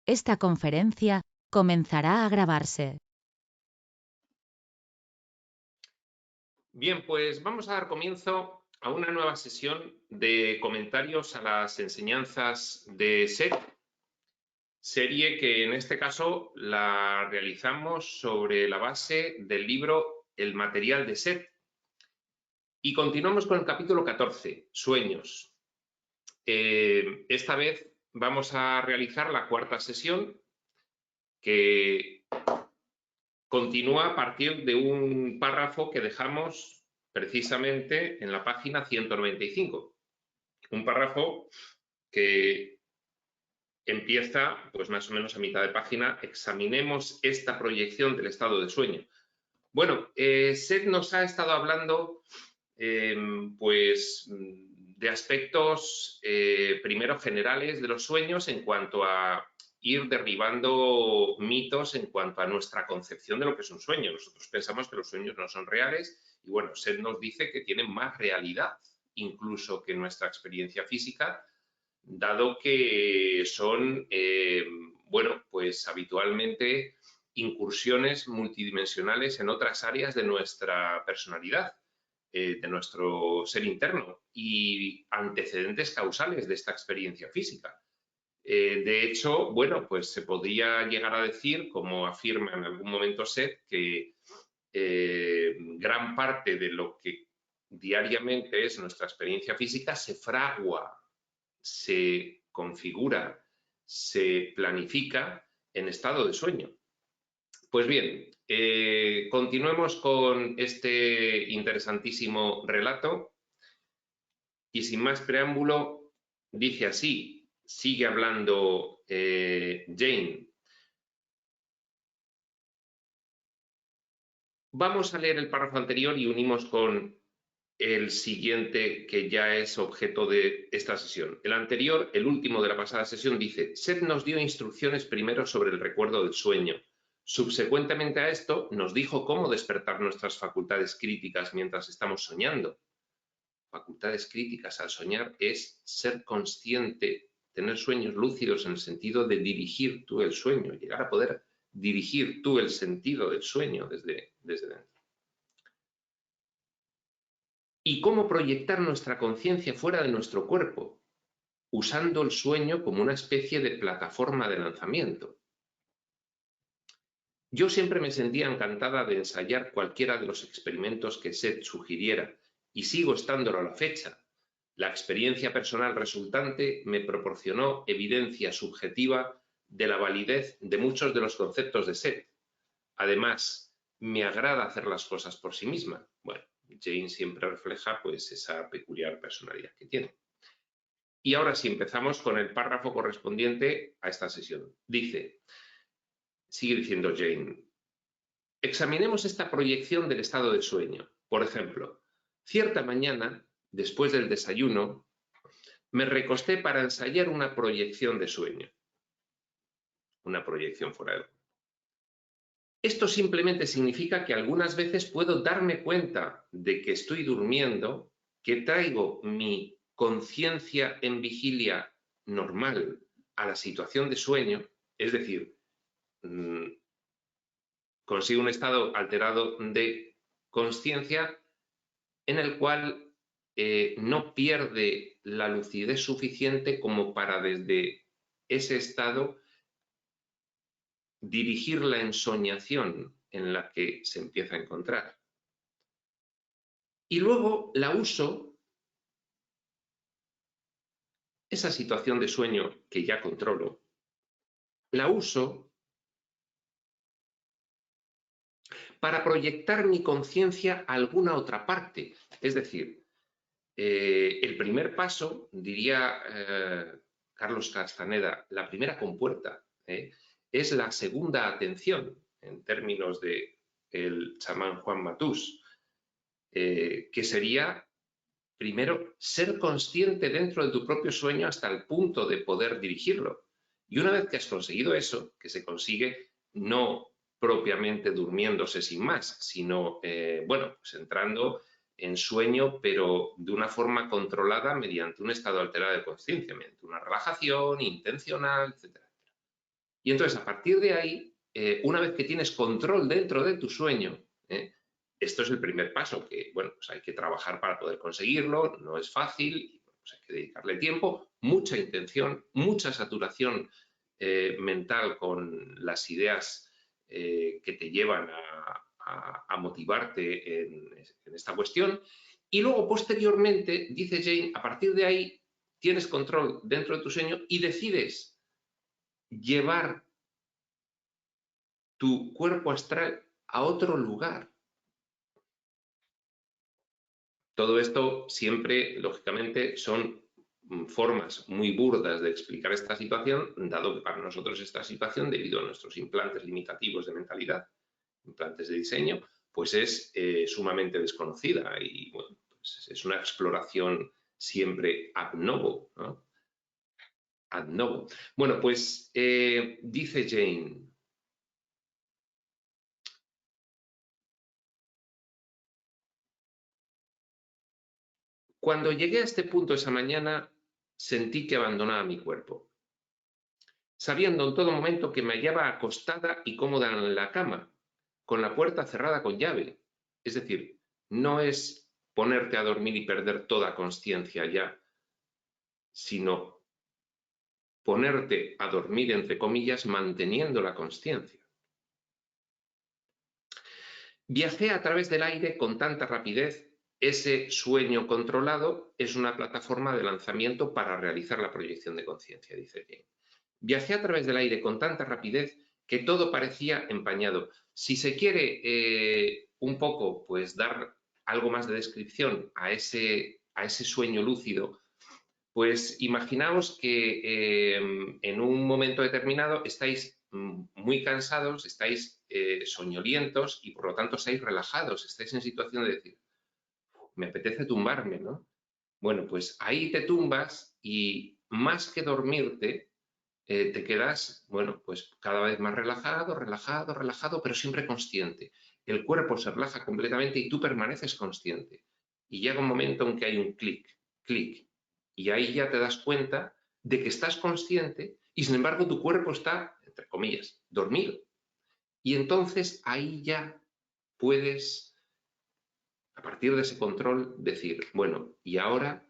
Esta conferencia comenzará a grabarse. Bien, pues vamos a dar comienzo a una nueva sesión de comentarios a las enseñanzas de SET, serie que en este caso la realizamos sobre la base del libro El material de SET. Y continuamos con el capítulo 14, sueños. Esta vez vamos a realizar la cuarta sesión, que continúa a partir de un párrafo que dejamos precisamente en la página 195. Un párrafo que empieza, pues más o menos a mitad de página: examinemos esta proyección del estado de sueño. Bueno, Seth nos ha estado hablando pues de aspectos primero generales de los sueños en cuanto a ir derribando mitos en cuanto a nuestra concepción de lo que es un sueño. Nosotros pensamos que los sueños no son reales y bueno, Seth nos dice que tienen más realidad incluso que nuestra experiencia física, dado que son, bueno, pues habitualmente incursiones multidimensionales en otras áreas de nuestra personalidad, de nuestro ser interno y antecedentes causales de esta experiencia física. De hecho, bueno, pues se podría llegar a decir, como afirma en algún momento Seth, que gran parte de lo que diariamente es nuestra experiencia física se fragua, se configura, se planifica en estado de sueño. Pues bien, continuemos con este interesantísimo relato y sin más preámbulo, dice así, sigue hablando Jane. Vamos a leer el párrafo anterior y unimos con el siguiente, que ya es objeto de esta sesión. El anterior, el último de la pasada sesión, dice: Seth nos dio instrucciones primero sobre el recuerdo del sueño. Subsecuentemente a esto, nos dijo cómo despertar nuestras facultades críticas mientras estamos soñando. Facultades críticas al soñar es ser consciente, tener sueños lúcidos en el sentido de dirigir tú el sueño, llegar a poder dirigir tú el sentido del sueño desde dentro. Y cómo proyectar nuestra conciencia fuera de nuestro cuerpo, usando el sueño como una especie de plataforma de lanzamiento. Yo siempre me sentía encantada de ensayar cualquiera de los experimentos que Seth sugiriera, y sigo estándolo a la fecha. La experiencia personal resultante me proporcionó evidencia subjetiva de la validez de muchos de los conceptos de Seth. Además, me agrada hacer las cosas por sí misma. Bueno, Jane siempre refleja pues esa peculiar personalidad que tiene. Y ahora sí, empezamos con el párrafo correspondiente a esta sesión. Dice, sigue diciendo Jane, examinemos esta proyección del estado de sueño. Por ejemplo, cierta mañana, después del desayuno, me recosté para ensayar una proyección de sueño. Una proyección fuera del cuerpo. Esto simplemente significa que algunas veces puedo darme cuenta de que estoy durmiendo, que traigo mi conciencia en vigilia normal a la situación de sueño, es decir, consigo un estado alterado de conciencia en el cual no pierde la lucidez suficiente como para desde ese estado dirigir la ensoñación en la que se empieza a encontrar. Y luego la uso, esa situación de sueño que ya controlo, la uso para proyectar mi conciencia a alguna otra parte. Es decir, el primer paso, diría Carlos Castaneda, la primera compuerta, es la segunda atención, en términos del chamán Juan Matús, que sería primero ser consciente dentro de tu propio sueño hasta el punto de poder dirigirlo. Y una vez que has conseguido eso, que se consigue no propiamente durmiéndose sin más, sino, bueno, pues entrando en sueño, pero de una forma controlada mediante un estado alterado de conciencia, mediante una relajación intencional, etc. Y entonces, a partir de ahí, una vez que tienes control dentro de tu sueño, esto es el primer paso, que bueno, pues hay que trabajar para poder conseguirlo, no es fácil, y, pues hay que dedicarle tiempo, mucha intención, mucha saturación mental con las ideas que te llevan a motivarte en esta cuestión. Y luego, posteriormente, dice Jane, a partir de ahí tienes control dentro de tu sueño y decides llevar tu cuerpo astral a otro lugar. Todo esto siempre, lógicamente, son formas muy burdas de explicar esta situación, dado que para nosotros esta situación, debido a nuestros implantes limitativos de mentalidad, implantes de diseño, pues es sumamente desconocida y bueno, pues es una exploración siempre ad novo, ¿no? Ad novo. Bueno, pues dice Jane, cuando llegué a este punto esa mañana, sentí que abandonaba mi cuerpo, sabiendo en todo momento que me hallaba acostada y cómoda en la cama, con la puerta cerrada con llave. Es decir, no es ponerte a dormir y perder toda conciencia ya, sino ponerte a dormir, entre comillas, manteniendo la conciencia. Viajé a través del aire con tanta rapidez. Ese sueño controlado es una plataforma de lanzamiento para realizar la proyección de conciencia, dice Jane. Viajé a través del aire con tanta rapidez que todo parecía empañado. Si se quiere un poco, pues dar algo más de descripción a ese sueño lúcido, pues imaginaos que en un momento determinado estáis muy cansados, estáis soñolientos y por lo tanto estáis relajados, estáis en situación de decir, me apetece tumbarme, ¿no? Bueno, pues ahí te tumbas y más que dormirte, te quedas, bueno, pues cada vez más relajado, relajado, relajado, pero siempre consciente. El cuerpo se relaja completamente y tú permaneces consciente. Y llega un momento en que hay un clic, clic, y ahí ya te das cuenta de que estás consciente y sin embargo tu cuerpo está, entre comillas, dormido. Y entonces ahí ya puedes, a partir de ese control, decir, bueno, y ahora,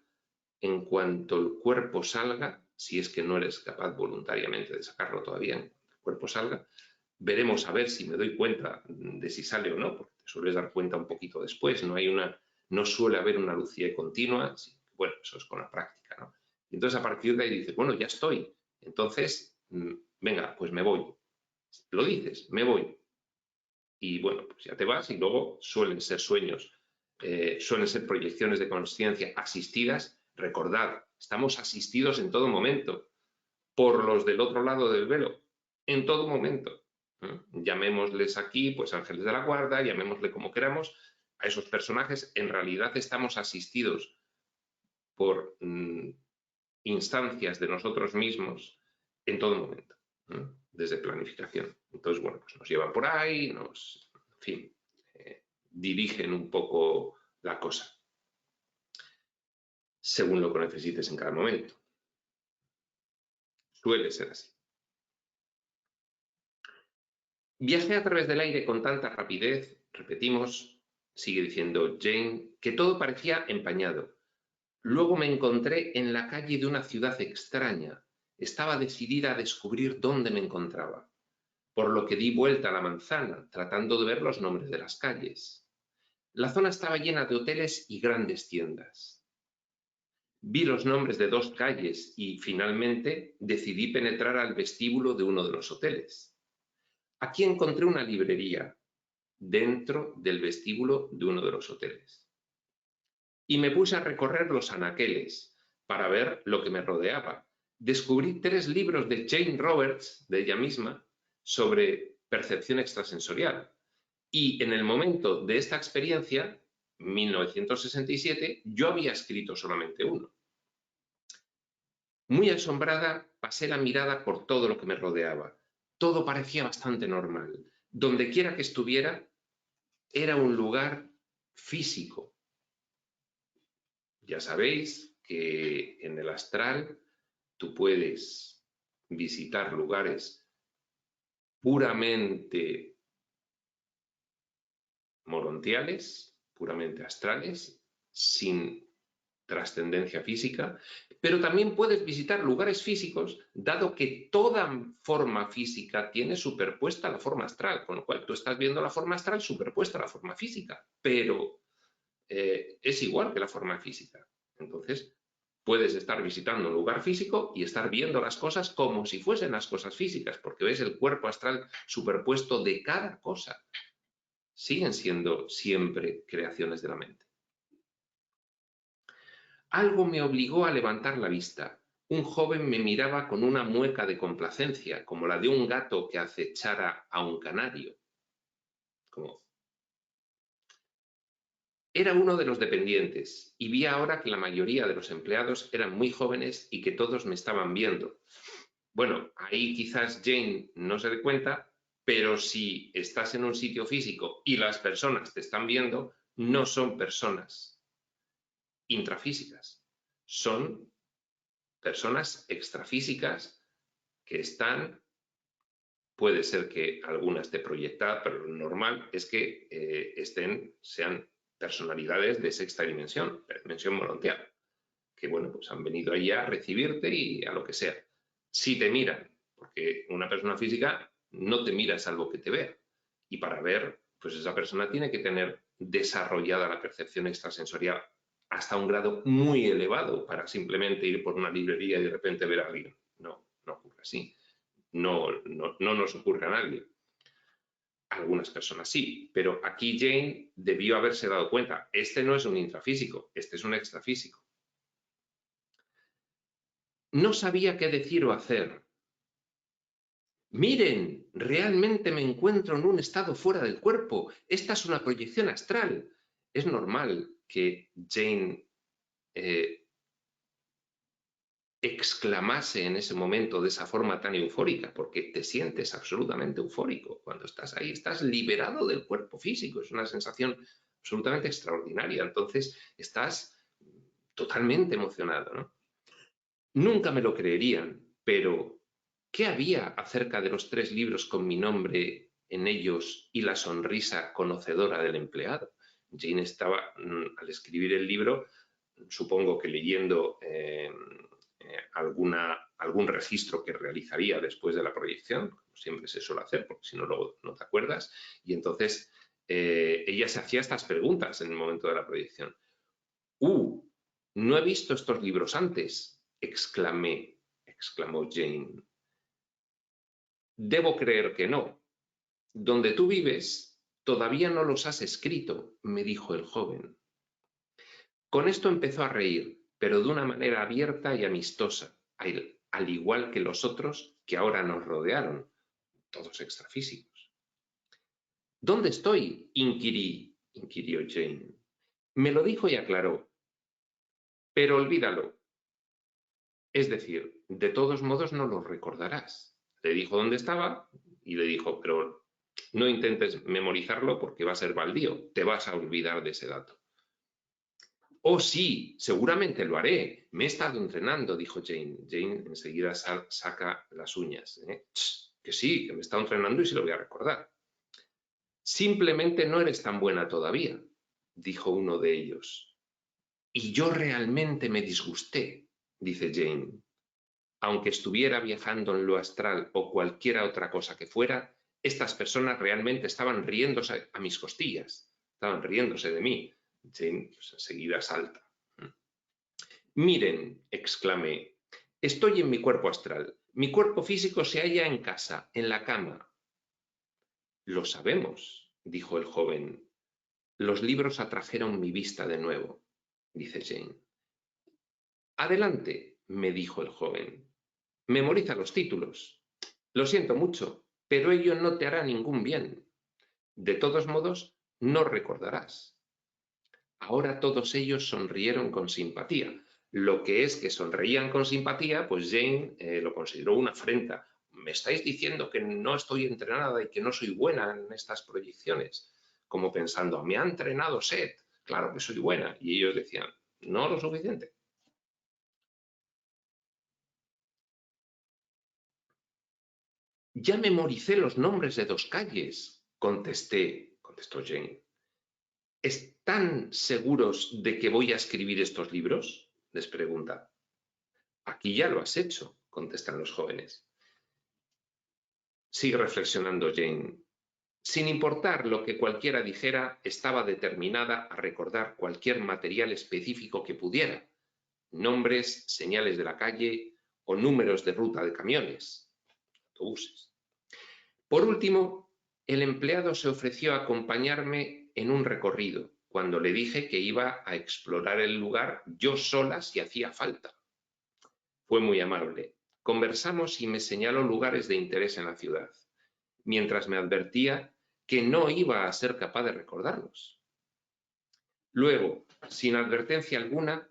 en cuanto el cuerpo salga, si es que no eres capaz voluntariamente de sacarlo todavía, en cuanto el cuerpo salga, veremos a ver si me doy cuenta de si sale o no, porque te sueles dar cuenta un poquito después, no suele haber una lucidez continua, bueno, eso es con la práctica, ¿no? Y entonces a partir de ahí dices, bueno, ya estoy, entonces, venga, pues me voy. Lo dices, me voy. Y bueno, pues ya te vas y luego suelen ser sueños, suelen ser proyecciones de conciencia asistidas. Recordad, estamos asistidos en todo momento por los del otro lado del velo, en todo momento. Llamémosles aquí, pues ángeles de la guarda, llamémosle como queramos, a esos personajes, en realidad estamos asistidos por instancias de nosotros mismos en todo momento, desde planificación. Entonces, bueno, pues nos llevan por ahí, en fin, dirigen un poco la cosa, según lo que necesites en cada momento. Suele ser así. Viajé a través del aire con tanta rapidez, repetimos, sigue diciendo Jane, que todo parecía empañado. Luego me encontré en la calle de una ciudad extraña. Estaba decidida a descubrir dónde me encontraba, por lo que di vuelta a la manzana, tratando de ver los nombres de las calles. La zona estaba llena de hoteles y grandes tiendas. Vi los nombres de 2 calles y, finalmente, decidí penetrar al vestíbulo de uno de los hoteles. Aquí encontré una librería dentro del vestíbulo de uno de los hoteles. Y me puse a recorrer los anaqueles para ver lo que me rodeaba. Descubrí 3 libros de Jane Roberts, de ella misma, sobre percepción extrasensorial. Y en el momento de esta experiencia, 1967, yo había escrito solamente uno. Muy asombrada, pasé la mirada por todo lo que me rodeaba. Todo parecía bastante normal. Donde quiera que estuviera, era un lugar físico. Ya sabéis que en el astral tú puedes visitar lugares puramente morontiales, puramente astrales, sin trascendencia física, pero también puedes visitar lugares físicos, dado que toda forma física tiene superpuesta la forma astral, con lo cual tú estás viendo la forma astral superpuesta a la forma física, pero es igual que la forma física. Entonces, puedes estar visitando un lugar físico y estar viendo las cosas como si fuesen las cosas físicas, porque ves el cuerpo astral superpuesto de cada cosa. Siguen siendo siempre creaciones de la mente. Algo me obligó a levantar la vista. Un joven me miraba con una mueca de complacencia, como la de un gato que acechara a un canario. Era uno de los dependientes, y vi ahora que la mayoría de los empleados eran muy jóvenes y que todos me estaban viendo. Bueno, ahí quizás Jane no se dé cuenta, pero si estás en un sitio físico y las personas te están viendo, no son personas intrafísicas, son personas extrafísicas que están, puede ser que alguna esté proyectada, pero lo normal es que sean personalidades de sexta dimensión, la dimensión morontial, que bueno, pues han venido ahí a recibirte y a lo que sea. Si te miran, porque una persona física no te mira salvo que te vea, y para ver, pues esa persona tiene que tener desarrollada la percepción extrasensorial hasta un grado muy elevado para simplemente ir por una librería y de repente ver a alguien. No, no ocurre así. No nos ocurre a nadie. Algunas personas sí, pero aquí Jane debió haberse dado cuenta. Este no es un intrafísico, este es un extrafísico. No sabía qué decir o hacer. Miren, realmente me encuentro en un estado fuera del cuerpo. Esta es una proyección astral. Es normal que Jane exclamase en ese momento de esa forma tan eufórica, porque te sientes absolutamente eufórico. Cuando estás ahí, estás liberado del cuerpo físico. Es una sensación absolutamente extraordinaria. Entonces, estás totalmente emocionado, ¿no? Nunca me lo creerían, pero ¿qué había acerca de los 3 libros con mi nombre en ellos y la sonrisa conocedora del empleado? Jane estaba, al escribir el libro, supongo que leyendo algún registro que realizaría después de la proyección, como siempre se suele hacer, porque si no luego no te acuerdas, y entonces ella se hacía estas preguntas en el momento de la proyección. No he visto estos libros antes, exclamó Jane. Debo creer que no. Donde tú vives, todavía no los has escrito, me dijo el joven. Con esto empezó a reír, pero de una manera abierta y amistosa, al igual que los otros que ahora nos rodearon, todos extrafísicos. ¿Dónde estoy? inquirió Jane. Me lo dijo y aclaró. Pero olvídalo. Es decir, de todos modos no lo recordarás. Le dijo dónde estaba y le dijo, pero no intentes memorizarlo porque va a ser baldío, te vas a olvidar de ese dato. Oh, sí, seguramente lo haré. Me he estado entrenando, dijo Jane. Jane enseguida saca las uñas. Que sí, que me he estado entrenando y se lo voy a recordar. Simplemente no eres tan buena todavía, dijo uno de ellos. Y yo realmente me disgusté, dice Jane. Aunque estuviera viajando en lo astral o cualquiera otra cosa que fuera, estas personas realmente estaban riéndose a mis costillas, estaban riéndose de mí. Jane pues, enseguida salta. Miren, exclamé, estoy en mi cuerpo astral. Mi cuerpo físico se halla en casa, en la cama. Lo sabemos, dijo el joven. Los libros atrajeron mi vista de nuevo, dice Jane. Adelante, me dijo el joven. Memoriza los títulos. Lo siento mucho, pero ello no te hará ningún bien. De todos modos, no recordarás. Ahora todos ellos sonrieron con simpatía. Lo que es que sonreían con simpatía, pues Jane lo consideró una afrenta. Me estáis diciendo que no estoy entrenada y que no soy buena en estas proyecciones. Como pensando, me ha entrenado Seth, claro que soy buena. Y ellos decían, no lo suficiente. Ya memoricé los nombres de 2 calles, contestó Jane. ¿Están seguros de que voy a escribir estos libros?, les pregunta. Aquí ya lo has hecho, contestan los jóvenes. Sigue reflexionando Jane. Sin importar lo que cualquiera dijera, estaba determinada a recordar cualquier material específico que pudiera, nombres, señales de la calle o números de ruta de camiones, autobuses. Por último, el empleado se ofreció a acompañarme en un recorrido, cuando le dije que iba a explorar el lugar yo sola si hacía falta. Fue muy amable. Conversamos y me señaló lugares de interés en la ciudad, mientras me advertía que no iba a ser capaz de recordarlos. Luego, sin advertencia alguna,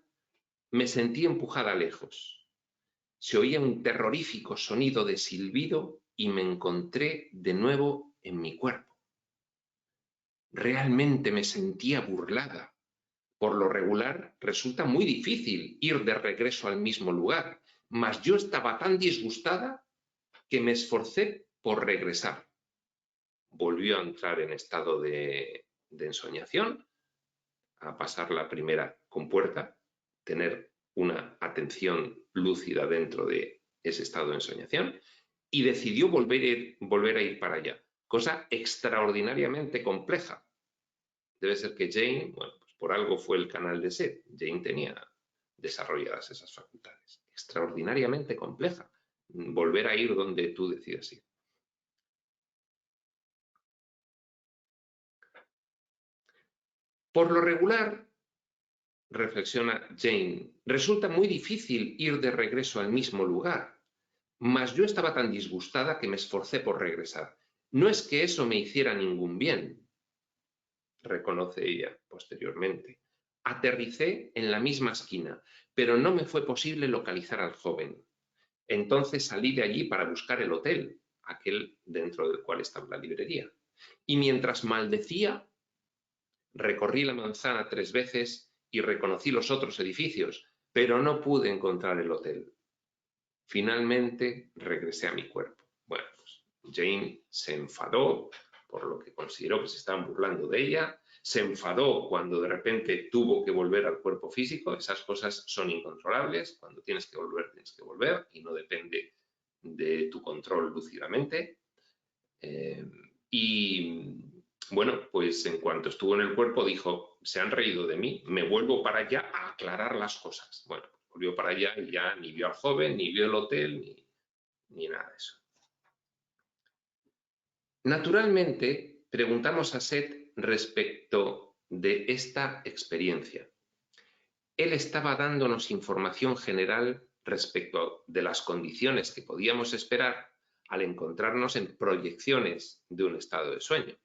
me sentí empujada lejos. Se oía un terrorífico sonido de silbido y me encontré de nuevo en mi cuerpo. Realmente me sentía burlada. Por lo regular, resulta muy difícil ir de regreso al mismo lugar, mas yo estaba tan disgustada que me esforcé por regresar. Volvió a entrar en estado de ensoñación, a pasar la primera compuerta, tener una atención lúcida dentro de ese estado de ensoñación y decidió volver a ir para allá, cosa extraordinariamente compleja. Debe ser que Jane, bueno, pues por algo fue el canal de Seth. Jane tenía desarrolladas esas facultades. Extraordinariamente compleja. Volver a ir donde tú decidas ir. Por lo regular, reflexiona Jane, resulta muy difícil ir de regreso al mismo lugar, mas yo estaba tan disgustada que me esforcé por regresar. No es que eso me hiciera ningún bien, reconoce ella posteriormente. Aterricé en la misma esquina, pero no me fue posible localizar al joven. Entonces salí de allí para buscar el hotel, aquel dentro del cual estaba la librería. Y mientras maldecía, recorrí la manzana 3 veces y reconocí los otros edificios, pero no pude encontrar el hotel. Finalmente regresé a mi cuerpo. Bueno, pues Jane se enfadó por lo que consideró que se estaban burlando de ella, se enfadó cuando de repente tuvo que volver al cuerpo físico. Esas cosas son incontrolables. Cuando tienes que volver y no depende de tu control lúcidamente. Y bueno, pues en cuanto estuvo en el cuerpo dijo, se han reído de mí, me vuelvo para allá a aclarar las cosas. Bueno, volvió para allá y ya ni vio al joven, ni vio el hotel, ni nada de eso. Naturalmente, preguntamos a Seth respecto de esta experiencia. Él estaba dándonos información general respecto de las condiciones que podíamos esperar al encontrarnos en proyecciones de un estado de sueño.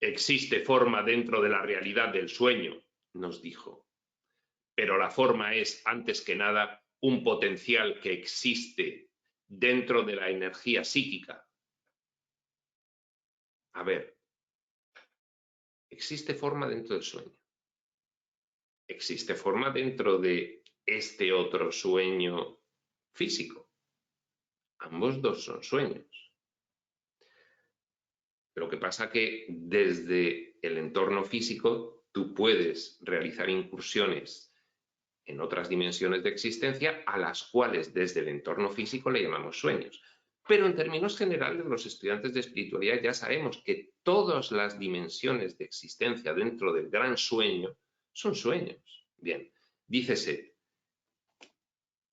Existe forma dentro de la realidad del sueño, nos dijo, pero la forma es, antes que nada, un potencial que existe dentro de la energía psíquica. A ver, existe forma dentro del sueño. Existe forma dentro de este otro sueño físico. Ambos dos son sueños. Lo que pasa que desde el entorno físico tú puedes realizar incursiones en otras dimensiones de existencia a las cuales desde el entorno físico le llamamos sueños. Pero en términos generales, los estudiantes de espiritualidad ya sabemos que todas las dimensiones de existencia dentro del gran sueño son sueños. Bien, dice Seth,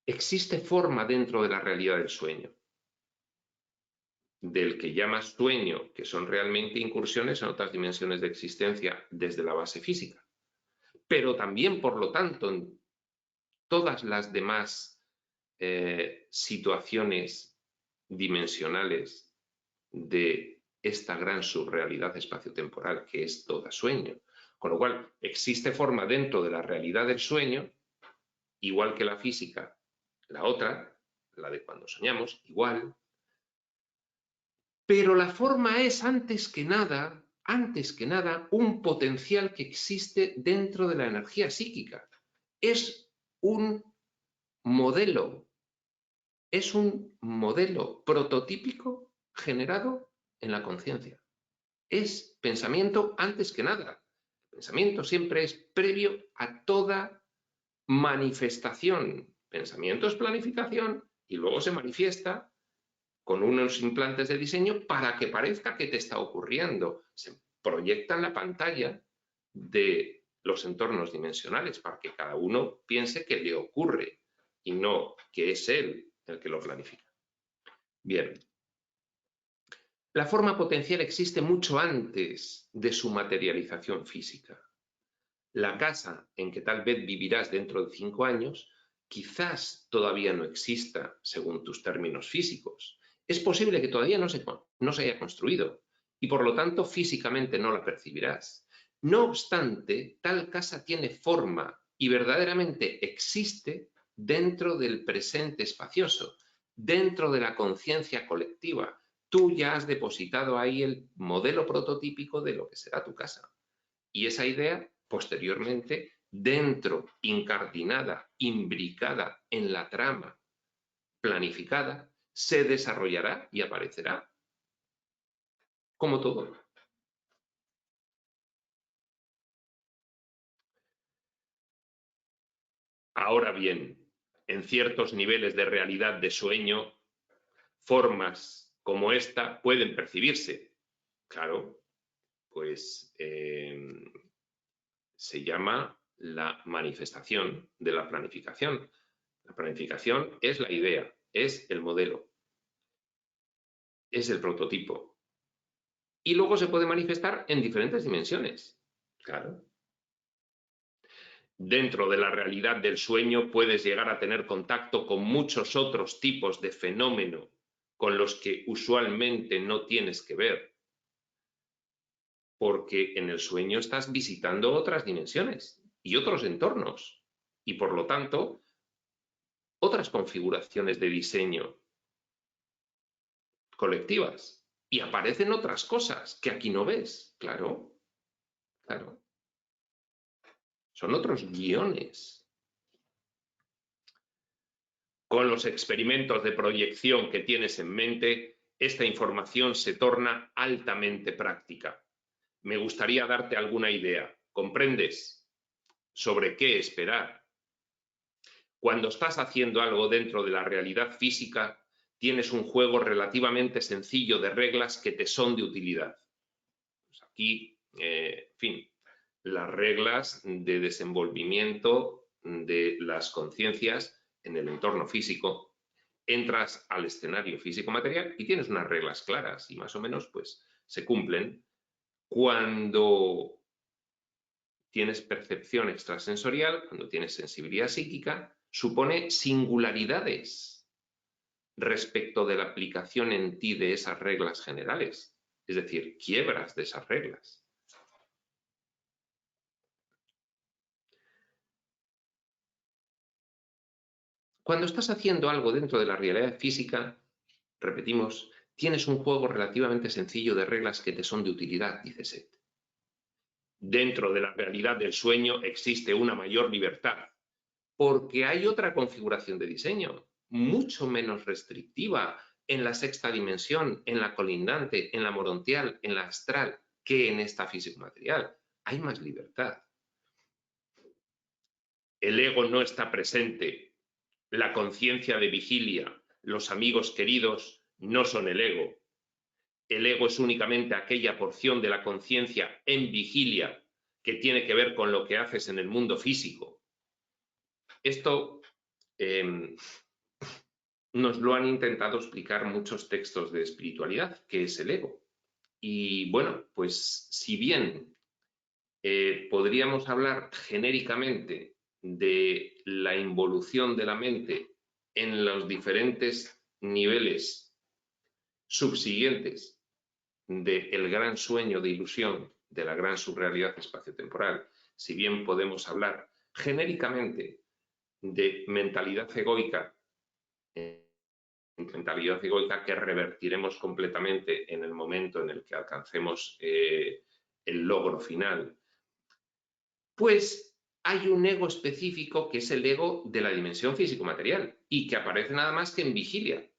existe forma dentro de la realidad del sueño, del que llamas sueño, que son realmente incursiones en otras dimensiones de existencia desde la base física. Pero también, por lo tanto, en todas las demás situaciones dimensionales de esta gran subrealidad espaciotemporal que es toda sueño. Con lo cual, existe forma dentro de la realidad del sueño, igual que la física, la otra, la de cuando soñamos, igual. Pero la forma es, antes que nada, un potencial que existe dentro de la energía psíquica. Es un modelo es un modelo prototípico generado en la conciencia. Es pensamiento antes que nada. El pensamiento siempre es previo a toda manifestación. Pensamiento es planificación y luego se manifiesta con unos implantes de diseño para que parezca que te está ocurriendo. Se proyecta en la pantalla de los entornos dimensionales para que cada uno piense que le ocurre y no que es él el que lo planifica. Bien. La forma potencial existe mucho antes de su materialización física. La casa en que tal vez vivirás dentro de 5 años quizás todavía no exista según tus términos físicos. Es posible que todavía no se haya construido y por lo tanto físicamente no la percibirás. No obstante, tal casa tiene forma y verdaderamente existe dentro del presente espacioso, dentro de la conciencia colectiva. Tú ya has depositado ahí el modelo prototípico de lo que será tu casa. Y esa idea, posteriormente, dentro, incardinada, imbricada en la trama, planificada, se desarrollará y aparecerá. Como todo. Ahora bien, en ciertos niveles de realidad de sueño, formas como esta pueden percibirse. Claro, pues se llama la manifestación de la planificación. La planificación es la idea, es el modelo, es el prototipo. Y luego se puede manifestar en diferentes dimensiones. Claro. Dentro de la realidad del sueño puedes llegar a tener contacto con muchos otros tipos de fenómeno con los que usualmente no tienes que ver. Porque en el sueño estás visitando otras dimensiones y otros entornos. Y por lo tanto, otras configuraciones de diseño colectivas. Y aparecen otras cosas que aquí no ves. Claro, claro. Son otros guiones. Con los experimentos de proyección que tienes en mente, esta información se torna altamente práctica. Me gustaría darte alguna idea, ¿comprendes? Sobre qué esperar. Cuando estás haciendo algo dentro de la realidad física, tienes un juego relativamente sencillo de reglas que te son de utilidad. Pues aquí, en fin, las reglas de desenvolvimiento de las conciencias en el entorno físico. Entras al escenario físico-material y tienes unas reglas claras y más o menos pues se cumplen. Cuando tienes percepción extrasensorial, cuando tienes sensibilidad psíquica, supone singularidades respecto de la aplicación en ti de esas reglas generales, es decir, quiebras de esas reglas. Cuando estás haciendo algo dentro de la realidad física, repetimos, tienes un juego relativamente sencillo de reglas que te son de utilidad, dice Seth. Dentro de la realidad del sueño existe una mayor libertad, porque hay otra configuración de diseño, mucho menos restrictiva en la sexta dimensión, en la colindante, en la morontial, en la astral, que en esta físico-material. Hay más libertad. El ego no está presente. La conciencia de vigilia, los amigos queridos, no son el ego. El ego es únicamente aquella porción de la conciencia en vigilia que tiene que ver con lo que haces en el mundo físico. Esto nos lo han intentado explicar muchos textos de espiritualidad, que es el ego. Y bueno, pues si bien podríamos hablar genéricamente de la involución de la mente en los diferentes niveles subsiguientes del gran sueño de ilusión, de la gran subrealidad espaciotemporal, si bien podemos hablar genéricamente de mentalidad egoica, que revertiremos completamente en el momento en el que alcancemos el logro final, pues hay un ego específico que es el ego de la dimensión físico-material y que aparece nada más que en vigilia.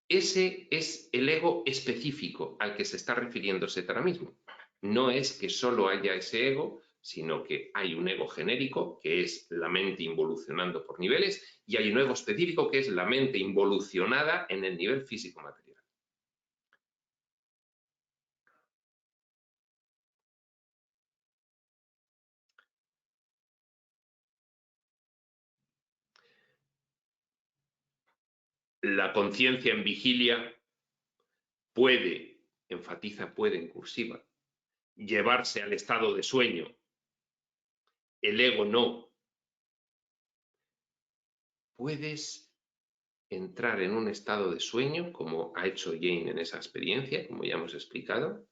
Ese es el ego específico al que se está refiriendo Seth ahora mismo. No es que solo haya ese ego, sino que hay un ego genérico, que es la mente involucionando por niveles, y hay un ego específico, que es la mente involucionada en el nivel físico-material. La conciencia en vigilia puede, enfatiza puede en cursiva, llevarse al estado de sueño. El ego no. Puedes entrar en un estado de sueño, como ha hecho Jane en esa experiencia, como ya hemos explicado,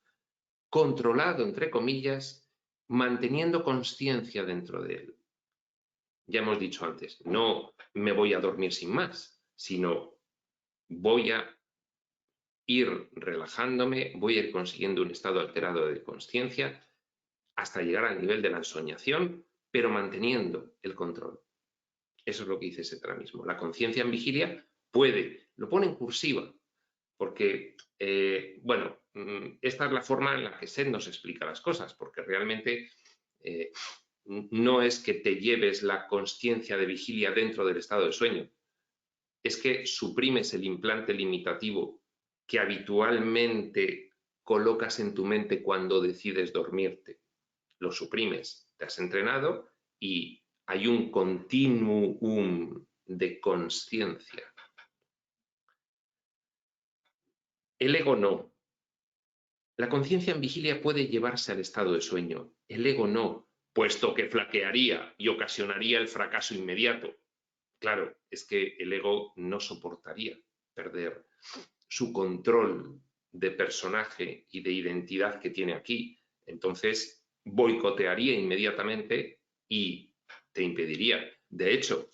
controlado, entre comillas, manteniendo conciencia dentro de él. Ya hemos dicho antes, no me voy a dormir sin más, sino voy a ir relajándome, voy a ir consiguiendo un estado alterado de conciencia hasta llegar al nivel de la ensoñación, pero manteniendo el control. Eso es lo que dice ese ahora mismo. La conciencia en vigilia puede, lo pone en cursiva, porque, bueno, esta es la forma en la que Seth nos explica las cosas, porque realmente no es que te lleves la conciencia de vigilia dentro del estado de sueño, es que suprimes el implante limitativo que habitualmente colocas en tu mente cuando decides dormirte. Lo suprimes, te has entrenado y hay un continuum de conciencia. El ego no. La conciencia en vigilia puede llevarse al estado de sueño. El ego no, puesto que flaquearía y ocasionaría el fracaso inmediato. Claro, es que el ego no soportaría perder su control de personaje y de identidad que tiene aquí. Entonces, boicotearía inmediatamente y te impediría. De hecho,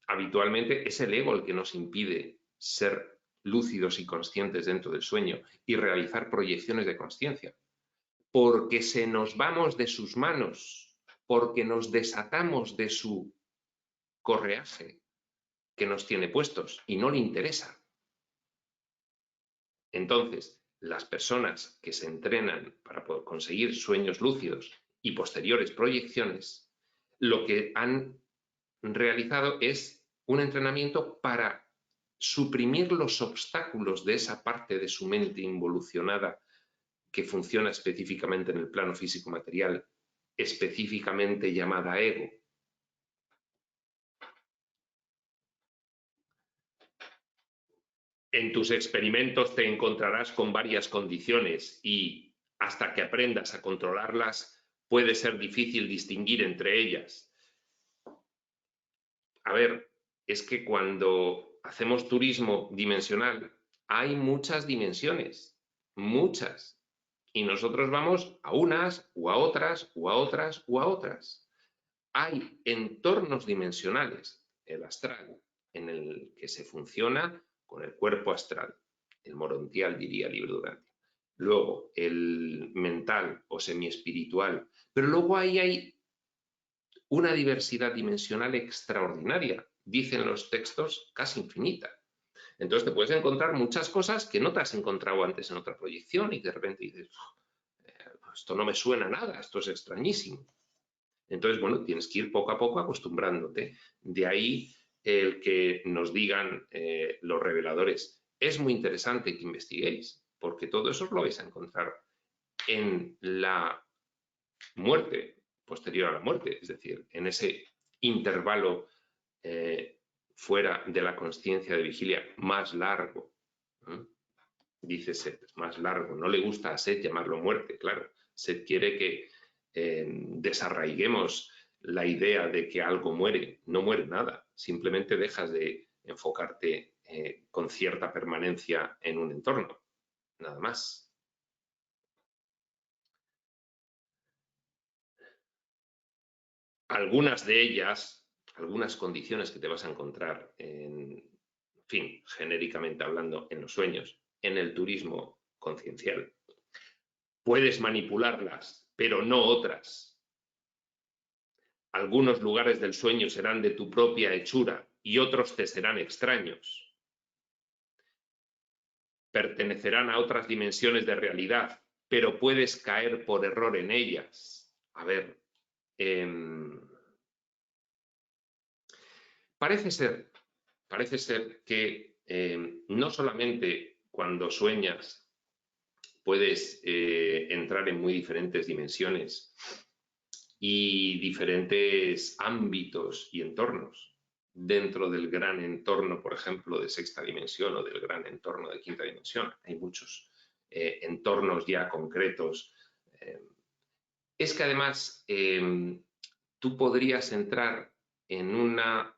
habitualmente es el ego el que nos impide ser lúcidos y conscientes dentro del sueño y realizar proyecciones de consciencia. Porque se nos vamos de sus manos, porque nos desatamos de su correaje que nos tiene puestos y no le interesa. Entonces, las personas que se entrenan para poder conseguir sueños lúcidos y posteriores proyecciones, lo que han realizado es un entrenamiento para suprimir los obstáculos de esa parte de su mente involucionada que funciona específicamente en el plano físico-material, específicamente llamada ego. En tus experimentos te encontrarás con varias condiciones y hasta que aprendas a controlarlas puede ser difícil distinguir entre ellas. A ver, es que cuando hacemos turismo dimensional hay muchas dimensiones, muchas. Y nosotros vamos a unas, o a otras, o a otras, o a otras. Hay entornos dimensionales, el astral, en el que se funciona con el cuerpo astral, el morontial diría Libro Durante. Luego el mental o semiespiritual, pero luego ahí hay una diversidad dimensional extraordinaria, dicen los textos, casi infinita. Entonces te puedes encontrar muchas cosas que no te has encontrado antes en otra proyección y de repente dices, esto no me suena a nada, esto es extrañísimo. Entonces, bueno, tienes que ir poco a poco acostumbrándote. De ahí el que nos digan los reveladores, es muy interesante que investiguéis, porque todo eso os lo vais a encontrar en la muerte, posterior a la muerte, es decir, en ese intervalo fuera de la consciencia de vigilia más largo. Dice Seth, más largo. No le gusta a Seth llamarlo muerte, claro. Seth quiere que desarraiguemos la idea de que algo muere. No muere nada, simplemente dejas de enfocarte con cierta permanencia en un entorno, nada más. Algunas de ellas, algunas condiciones que te vas a encontrar, en fin, genéricamente hablando, en los sueños, en el turismo conciencial. Puedes manipularlas, pero no otras. Algunos lugares del sueño serán de tu propia hechura y otros te serán extraños. Pertenecerán a otras dimensiones de realidad, pero puedes caer por error en ellas. A ver, parece ser que no solamente cuando sueñas puedes entrar en muy diferentes dimensiones y diferentes ámbitos y entornos dentro del gran entorno, por ejemplo, de sexta dimensión o del gran entorno de quinta dimensión. Hay muchos entornos ya concretos. Es que además tú podrías entrar en una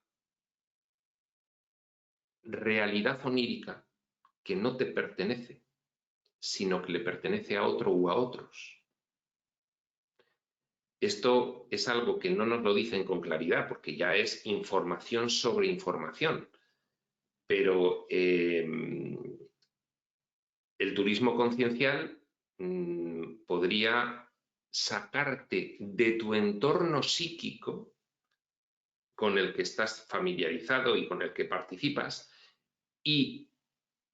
realidad onírica que no te pertenece, sino que le pertenece a otro u a otros. Esto es algo que no nos lo dicen con claridad, porque ya es información sobre información. Pero el turismo conciencial podría sacarte de tu entorno psíquico con el que estás familiarizado y con el que participas y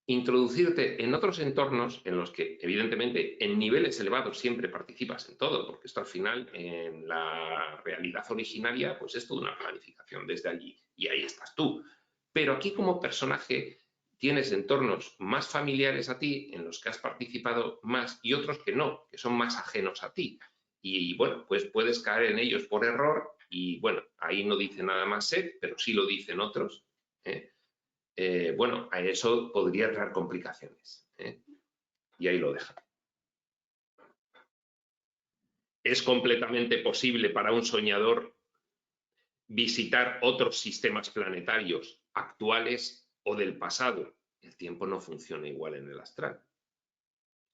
introducirte en otros entornos en los que, evidentemente, en niveles elevados siempre participas en todo, porque esto al final, en la realidad originaria, pues es toda una planificación desde allí y ahí estás tú. Pero aquí como personaje tienes entornos más familiares a ti, en los que has participado más, y otros que no, que son más ajenos a ti. Y bueno, pues puedes caer en ellos por error y bueno, ahí no dice nada más Seth, pero sí lo dicen otros, bueno, a eso podría traer complicaciones. Y ahí lo dejan. Es completamente posible para un soñador visitar otros sistemas planetarios actuales o del pasado. El tiempo no funciona igual en el astral.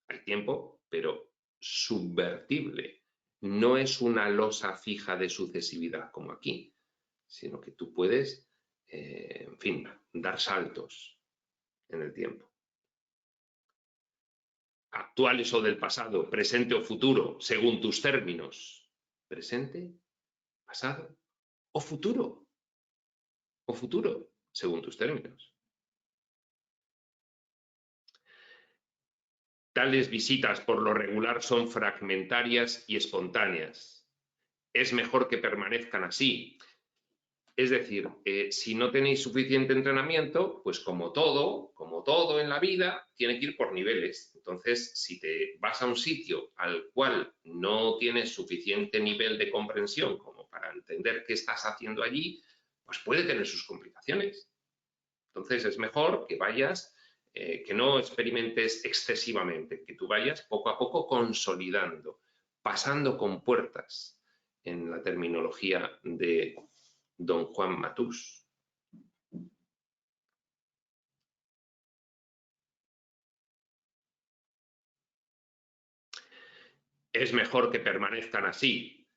Hay tiempo, pero subvertible. No es una losa fija de sucesividad como aquí, sino que tú puedes, en fin, dar saltos en el tiempo. Actuales o del pasado, presente o futuro, según tus términos. Presente, pasado o futuro. O futuro, según tus términos. Tales visitas por lo regular son fragmentarias y espontáneas. Es mejor que permanezcan así. Es decir, si no tenéis suficiente entrenamiento, pues como todo en la vida, tiene que ir por niveles. Entonces, si te vas a un sitio al cual no tienes suficiente nivel de comprensión como para entender qué estás haciendo allí, pues puede tener sus complicaciones. Entonces, es mejor que vayas, que no experimentes excesivamente, que tú vayas poco a poco consolidando, pasando con puertas, en la terminología de Don Juan Matús. Es mejor que permanezcan así.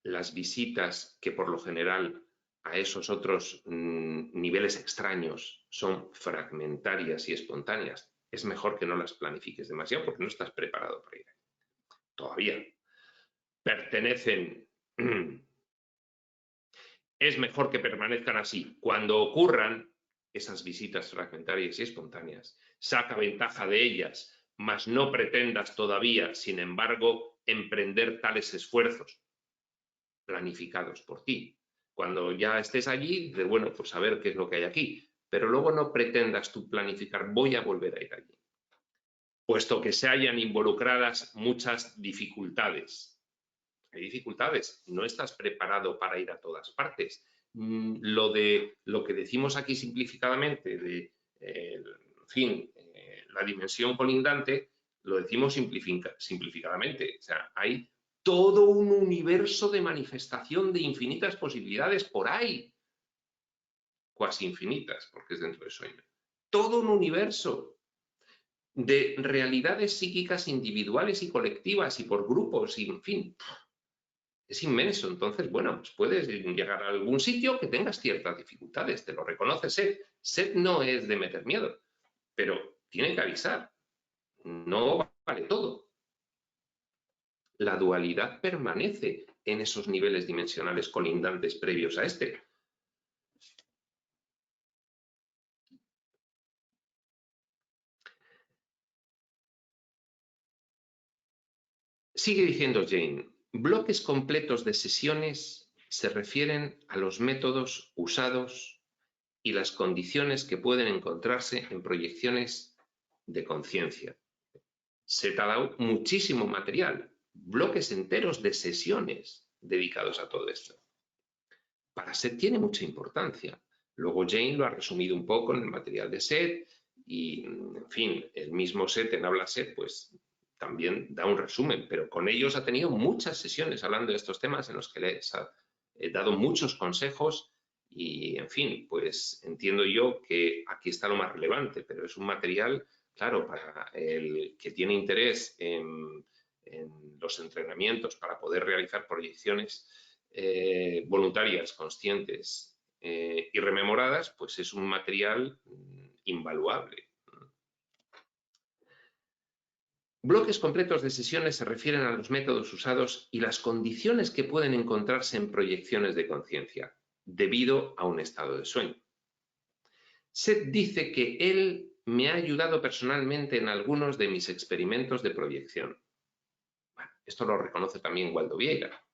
Las visitas que por lo general a esos otros niveles extraños son fragmentarias y espontáneas, es mejor que no las planifiques demasiado porque no estás preparado para ir ahí. Todavía. Pertenecen. Es mejor que permanezcan así. Cuando ocurran esas visitas fragmentarias y espontáneas, saca ventaja de ellas, mas no pretendas todavía, sin embargo, emprender tales esfuerzos planificados por ti. Cuando ya estés allí, dices, bueno, pues a ver qué es lo que hay aquí. Pero luego no pretendas tú planificar, voy a volver a ir allí. Puesto que se hayan involucradas muchas dificultades. Hay dificultades, no estás preparado para ir a todas partes. Lo que decimos aquí simplificadamente, en fin, la dimensión colindante, lo decimos simplificadamente. O sea, hay todo un universo de manifestación de infinitas posibilidades por ahí, cuasi infinitas, porque es dentro del sueño. Todo un universo de realidades psíquicas individuales y colectivas y por grupos, y en fin, es inmenso. Entonces, bueno, pues puedes llegar a algún sitio que tengas ciertas dificultades, te lo reconoce Seth. Seth no es de meter miedo, pero tiene que avisar. No vale todo. La dualidad permanece en esos niveles dimensionales colindantes previos a este. Sigue diciendo Jane, bloques completos de sesiones se refieren a los métodos usados y las condiciones que pueden encontrarse en proyecciones de conciencia. Se te ha dado muchísimo material, bloques enteros de sesiones dedicados a todo esto. Para SET tiene mucha importancia. Luego Jane lo ha resumido un poco en el material de SET y, en fin, el mismo SET en Habla SET, pues también da un resumen, pero con ellos ha tenido muchas sesiones hablando de estos temas en los que les ha dado muchos consejos y, en fin, pues entiendo yo que aquí está lo más relevante, pero es un material, claro, para el que tiene interés en los entrenamientos para poder realizar proyecciones voluntarias, conscientes y rememoradas, pues es un material invaluable. Bloques completos de sesiones se refieren a los métodos usados y las condiciones que pueden encontrarse en proyecciones de conciencia debido a un estado de sueño. Seth dice que él me ha ayudado personalmente en algunos de mis experimentos de proyección. Bueno, esto lo reconoce también Waldo Vieira.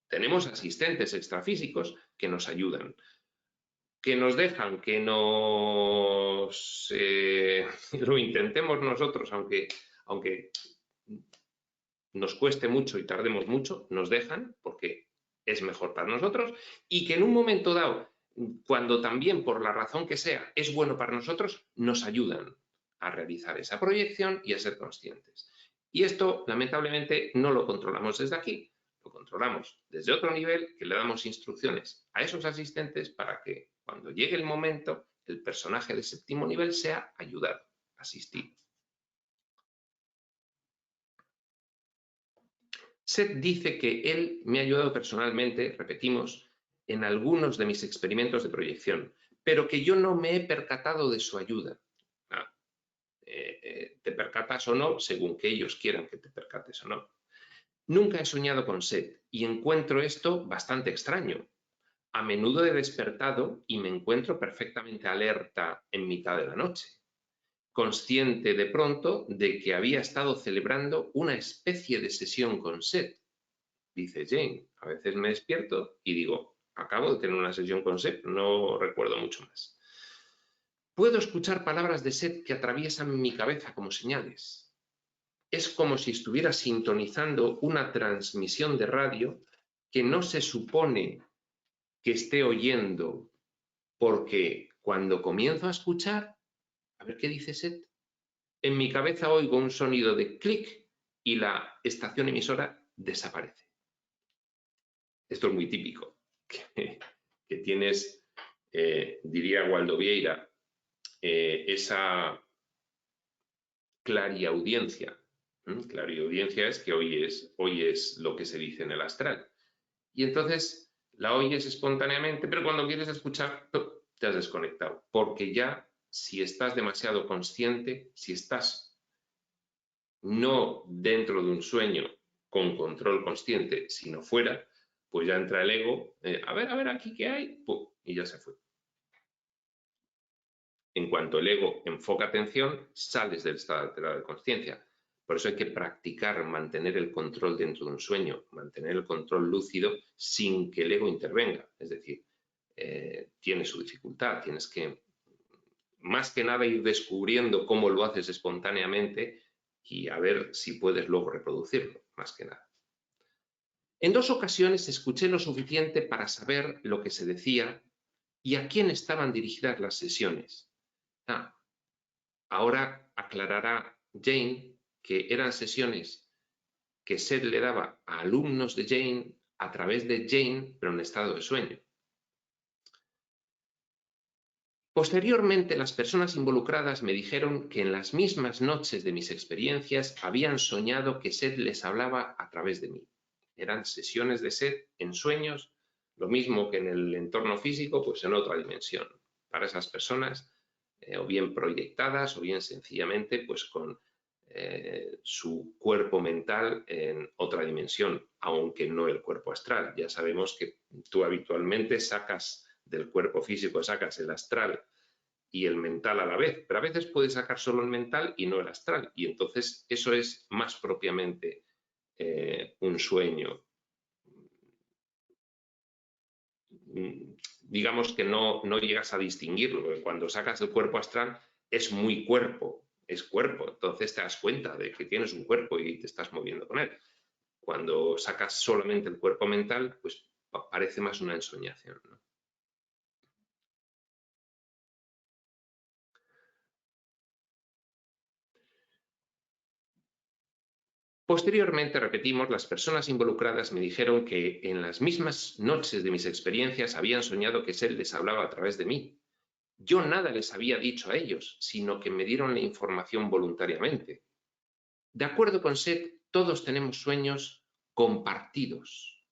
Tenemos asistentes extrafísicos que nos ayudan, que nos dejan que lo intentemos nosotros, aunque nos cueste mucho y tardemos mucho, nos dejan porque es mejor para nosotros y que en un momento dado, cuando también por la razón que sea es bueno para nosotros, nos ayudan a realizar esa proyección y a ser conscientes. Y esto, lamentablemente, no lo controlamos desde aquí, lo controlamos desde otro nivel, que le damos instrucciones a esos asistentes para que cuando llegue el momento, el personaje de séptimo nivel sea ayudado, asistido. Seth dice que él me ha ayudado personalmente, repetimos, en algunos de mis experimentos de proyección, pero que yo no me he percatado de su ayuda. Te percatas o no, según que ellos quieran que te percates o no. Nunca he soñado con Seth y encuentro esto bastante extraño. A menudo he despertado y me encuentro perfectamente alerta en mitad de la noche, consciente de pronto de que había estado celebrando una especie de sesión con Seth. Dice Jane, a veces me despierto y digo, acabo de tener una sesión con Seth, no recuerdo mucho más. Puedo escuchar palabras de Seth que atraviesan mi cabeza como señales. Es como si estuviera sintonizando una transmisión de radio que no se supone que esté oyendo, porque cuando comienzo a escuchar, a ver qué dice Seth, en mi cabeza oigo un sonido de clic y la estación emisora desaparece. Esto es muy típico, que tienes, diría Waldo Vieira, esa clariaudiencia. Clariaudiencia es que oyes lo que se dice en el astral. Y entonces la oyes espontáneamente, pero cuando quieres escuchar, te has desconectado. Porque ya, si estás demasiado consciente, si estás no dentro de un sueño con control consciente, sino fuera, pues ya entra el ego, a ver, aquí qué hay, ¡pum! Y ya se fue. En cuanto el ego enfoca atención, sales del estado alterado de conciencia. Por eso hay que practicar mantener el control dentro de un sueño, mantener el control lúcido sin que el ego intervenga. Es decir, tiene su dificultad, tienes que, más que nada, ir descubriendo cómo lo haces espontáneamente y a ver si puedes luego reproducirlo, más que nada. En 2 ocasiones escuché lo suficiente para saber lo que se decía y a quién estaban dirigidas las sesiones. Ahora aclarará Jane que eran sesiones que Seth le daba a alumnos de Jane a través de Jane, pero en estado de sueño. Posteriormente, las personas involucradas me dijeron que en las mismas noches de mis experiencias habían soñado que Seth les hablaba a través de mí. Eran sesiones de Seth en sueños, lo mismo que en el entorno físico, pues en otra dimensión. Para esas personas, o bien proyectadas, o bien sencillamente pues con su cuerpo mental en otra dimensión, aunque no el cuerpo astral. Ya sabemos que tú habitualmente sacas del cuerpo físico, sacas el astral y el mental a la vez, pero a veces puedes sacar solo el mental y no el astral, y entonces eso es más propiamente un sueño. Digamos que no llegas a distinguirlo. Cuando sacas el cuerpo astral es muy cuerpo, es cuerpo. Entonces te das cuenta de que tienes un cuerpo y te estás moviendo con él. Cuando sacas solamente el cuerpo mental, pues parece más una ensoñación, ¿no? Posteriormente, repetimos, las personas involucradas me dijeron que en las mismas noches de mis experiencias habían soñado que Seth les hablaba a través de mí. Yo nada les había dicho a ellos, sino que me dieron la información voluntariamente. De acuerdo con Seth, todos tenemos sueños compartidos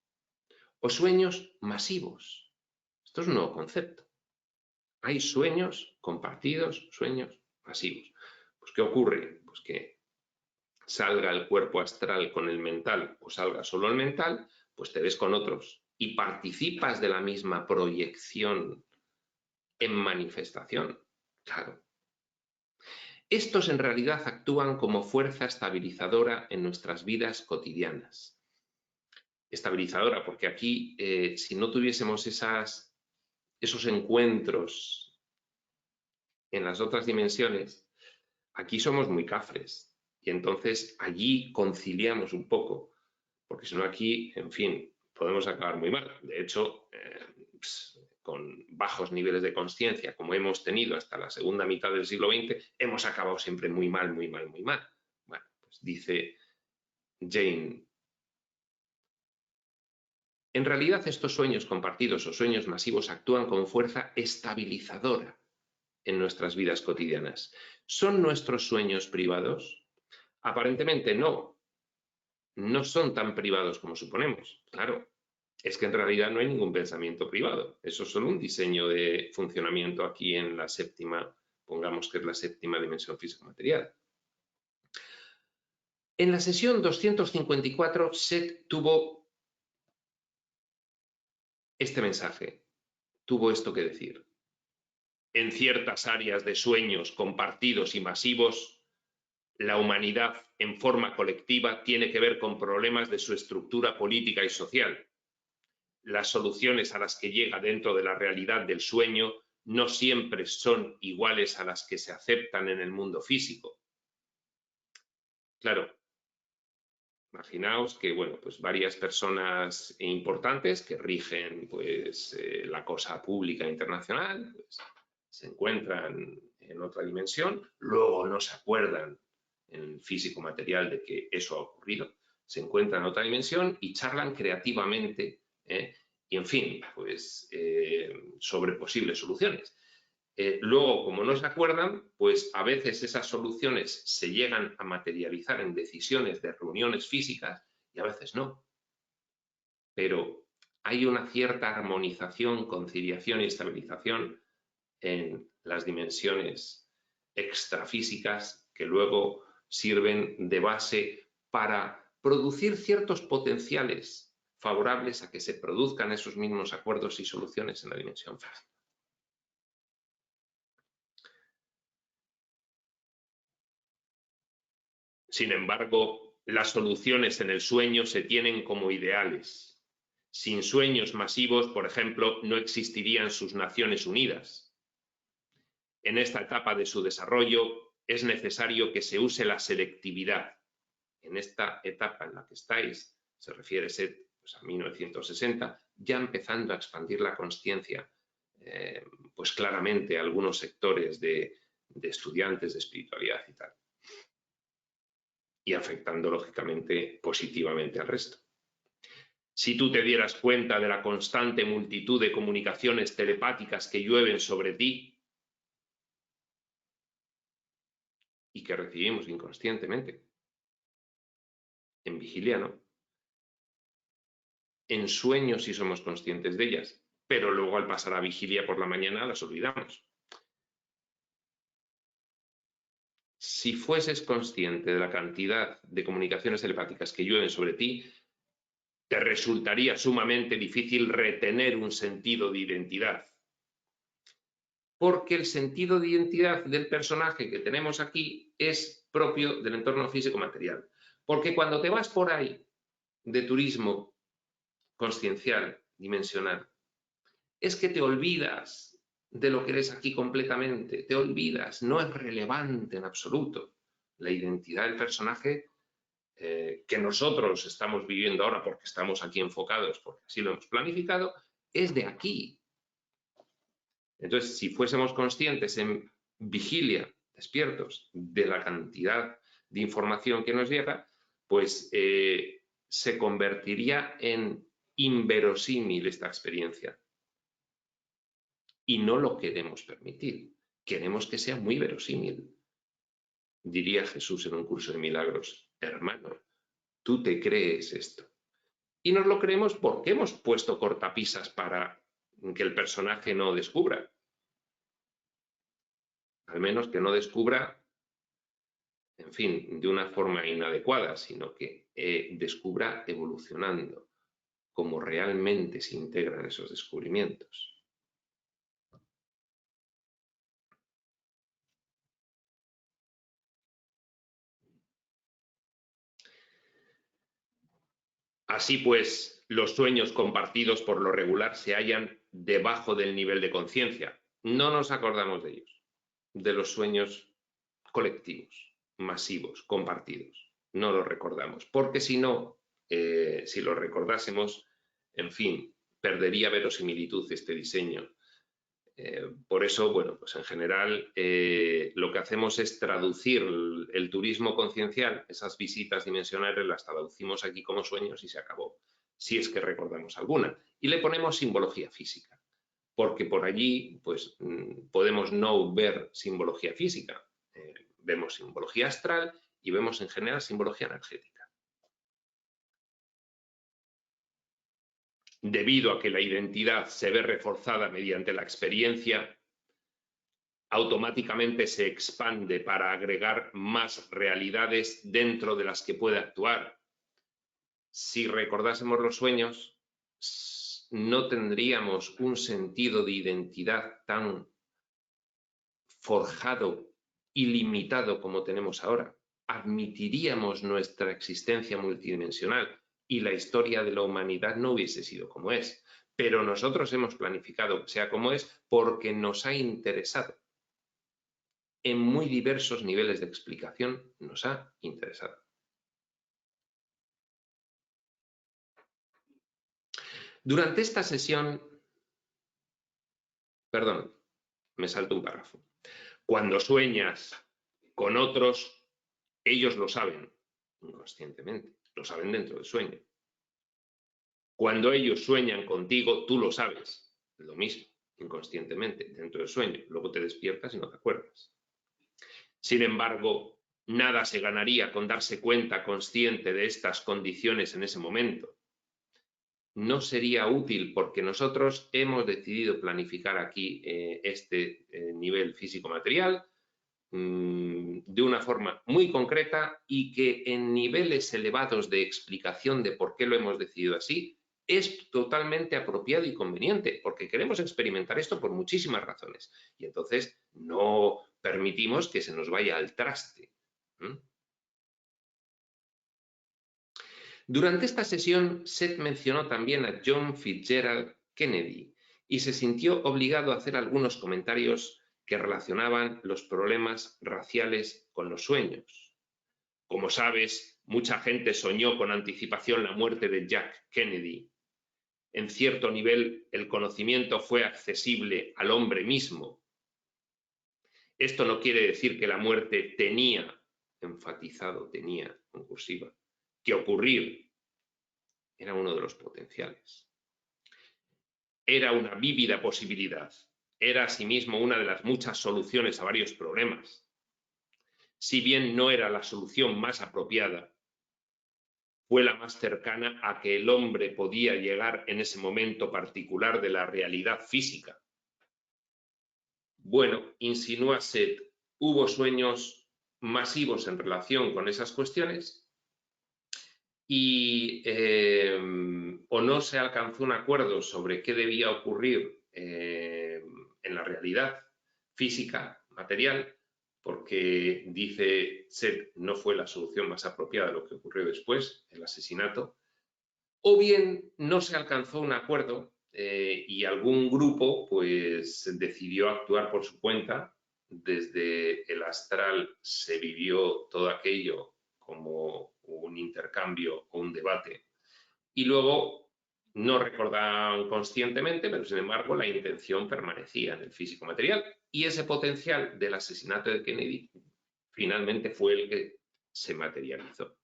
o sueños masivos. Esto es un nuevo concepto. Hay sueños compartidos, sueños masivos. Pues, ¿qué ocurre? Pues que salga el cuerpo astral con el mental o salga solo el mental, pues te ves con otros y participas de la misma proyección en manifestación. Claro. Estos en realidad actúan como fuerza estabilizadora en nuestras vidas cotidianas. Estabilizadora, porque aquí, si no tuviésemos esos encuentros en las otras dimensiones, aquí somos muy cafres y entonces allí conciliamos un poco, porque si no aquí, en fin, podemos acabar muy mal. De hecho, con bajos niveles de conciencia, como hemos tenido hasta la segunda mitad del siglo XX, hemos acabado siempre muy mal, muy mal, muy mal. Bueno, pues dice Jane: en realidad estos sueños compartidos o sueños masivos actúan con fuerza estabilizadora en nuestras vidas cotidianas. ¿Son nuestros sueños privados? Aparentemente no. No son tan privados como suponemos. Claro, es que en realidad no hay ningún pensamiento privado. Eso es solo un diseño de funcionamiento aquí en la séptima, pongamos que es la séptima dimensión físico-material. En la sesión 254, Seth tuvo este mensaje, tuvo esto que decir. En ciertas áreas de sueños compartidos y masivos, la humanidad en forma colectiva tiene que ver con problemas de su estructura política y social. Las soluciones a las que llega dentro de la realidad del sueño no siempre son iguales a las que se aceptan en el mundo físico. Claro, imaginaos que, bueno, pues varias personas importantes que rigen, pues, la cosa pública internacional, pues, se encuentran en otra dimensión, luego no se acuerdan en físico material de que eso ha ocurrido, se encuentran en otra dimensión y charlan creativamente, y en fin, pues sobre posibles soluciones. Luego, como no se acuerdan, pues a veces esas soluciones se llegan a materializar en decisiones de reuniones físicas y a veces no. Pero hay una cierta armonización, conciliación y estabilización en las dimensiones extrafísicas que luego sirven de base para producir ciertos potenciales favorables a que se produzcan esos mismos acuerdos y soluciones en la dimensión física. Sin embargo, las soluciones en el sueño se tienen como ideales. Sin sueños masivos, por ejemplo, no existirían sus Naciones Unidas. En esta etapa de su desarrollo es necesario que se use la selectividad. En esta etapa en la que estáis, se refiere Seth, pues, a 1960, ya empezando a expandir la consciencia, pues claramente a algunos sectores de estudiantes de espiritualidad y tal, y afectando lógicamente positivamente al resto. Si tú te dieras cuenta de la constante multitud de comunicaciones telepáticas que llueven sobre ti y que recibimos inconscientemente, en vigilia no, en sueños sí somos conscientes de ellas, pero luego al pasar a vigilia por la mañana las olvidamos. si fueses consciente de la cantidad de comunicaciones telepáticas que llueven sobre ti, te resultaría sumamente difícil retener un sentido de identidad. Porque el sentido de identidad del personaje que tenemos aquí es propio del entorno físico-material. Porque cuando te vas por ahí de turismo consciencial, dimensional, es que te olvidas de lo que eres aquí completamente, te olvidas, no es relevante en absoluto. La identidad del personaje que nosotros estamos viviendo ahora porque estamos aquí enfocados, porque así lo hemos planificado, es de aquí. Entonces, si fuésemos conscientes en vigilia, despiertos, de la cantidad de información que nos llega, pues se convertiría en inverosímil esta experiencia. Y no lo queremos permitir. Queremos que sea muy verosímil. Diría Jesús en un curso de milagros: hermano, tú te crees esto. Y nos lo creemos porque hemos puesto cortapisas para que el personaje no descubra. Al menos que no descubra, en fin, de una forma inadecuada, sino que descubra evolucionando, como realmente se integran esos descubrimientos. Así pues, los sueños compartidos por lo regular se hallan debajo del nivel de conciencia. No nos acordamos de ellos, de los sueños colectivos, masivos, compartidos. No los recordamos, porque si no, si los recordásemos, en fin, perdería verosimilitud este diseño. Por eso, bueno, pues en general lo que hacemos es traducir el turismo conciencial, esas visitas dimensionales las traducimos aquí como sueños y se acabó, si es que recordamos alguna. Y le ponemos simbología física, porque por allí pues podemos no ver simbología física, vemos simbología astral y vemos en general simbología energética. Debido a que la identidad se ve reforzada mediante la experiencia, automáticamente se expande para agregar más realidades dentro de las que puede actuar. Si recordásemos los sueños, no tendríamos un sentido de identidad tan forjado y limitado como tenemos ahora. Admitiríamos nuestra existencia multidimensional y la historia de la humanidad no hubiese sido como es. Pero nosotros hemos planificado que sea como es porque nos ha interesado. En muy diversos niveles de explicación nos ha interesado. Durante esta sesión, perdón, me salto un párrafo. Cuando sueñas con otros, ellos lo saben inconscientemente, lo saben dentro del sueño. Cuando ellos sueñan contigo, tú lo sabes, lo mismo, inconscientemente, dentro del sueño. Luego te despiertas y no te acuerdas. Sin embargo, nada se ganaría con darse cuenta consciente de estas condiciones en ese momento. No sería útil porque nosotros hemos decidido planificar aquí este nivel físico-material de una forma muy concreta y que en niveles elevados de explicación de por qué lo hemos decidido así es totalmente apropiado y conveniente, porque queremos experimentar esto por muchísimas razones y entonces no permitimos que se nos vaya al traste. Durante esta sesión, Seth mencionó también a John Fitzgerald Kennedy y se sintió obligado a hacer algunos comentarios que relacionaban los problemas raciales con los sueños. Como sabes, mucha gente soñó con anticipación la muerte de Jack Kennedy. En cierto nivel, el conocimiento fue accesible al hombre mismo. Esto no quiere decir que la muerte tenía, enfatizado tenía en cursiva, que ocurrir. Era uno de los potenciales. Era una vívida posibilidad. Era asimismo una de las muchas soluciones a varios problemas. Si bien no era la solución más apropiada, fue la más cercana a que el hombre podía llegar en ese momento particular de la realidad física. Bueno, insinúa Seth, hubo sueños masivos en relación con esas cuestiones y o no se alcanzó un acuerdo sobre qué debía ocurrir en la realidad física, material, porque dice SET no fue la solución más apropiada de lo que ocurrió después, el asesinato, o bien no se alcanzó un acuerdo y algún grupo pues decidió actuar por su cuenta. Desde el astral se vivió todo aquello como un intercambio o un debate y luego no recordaban conscientemente, pero sin embargo la intención permanecía en el físico material y ese potencial del asesinato de Kennedy finalmente fue el que se materializó.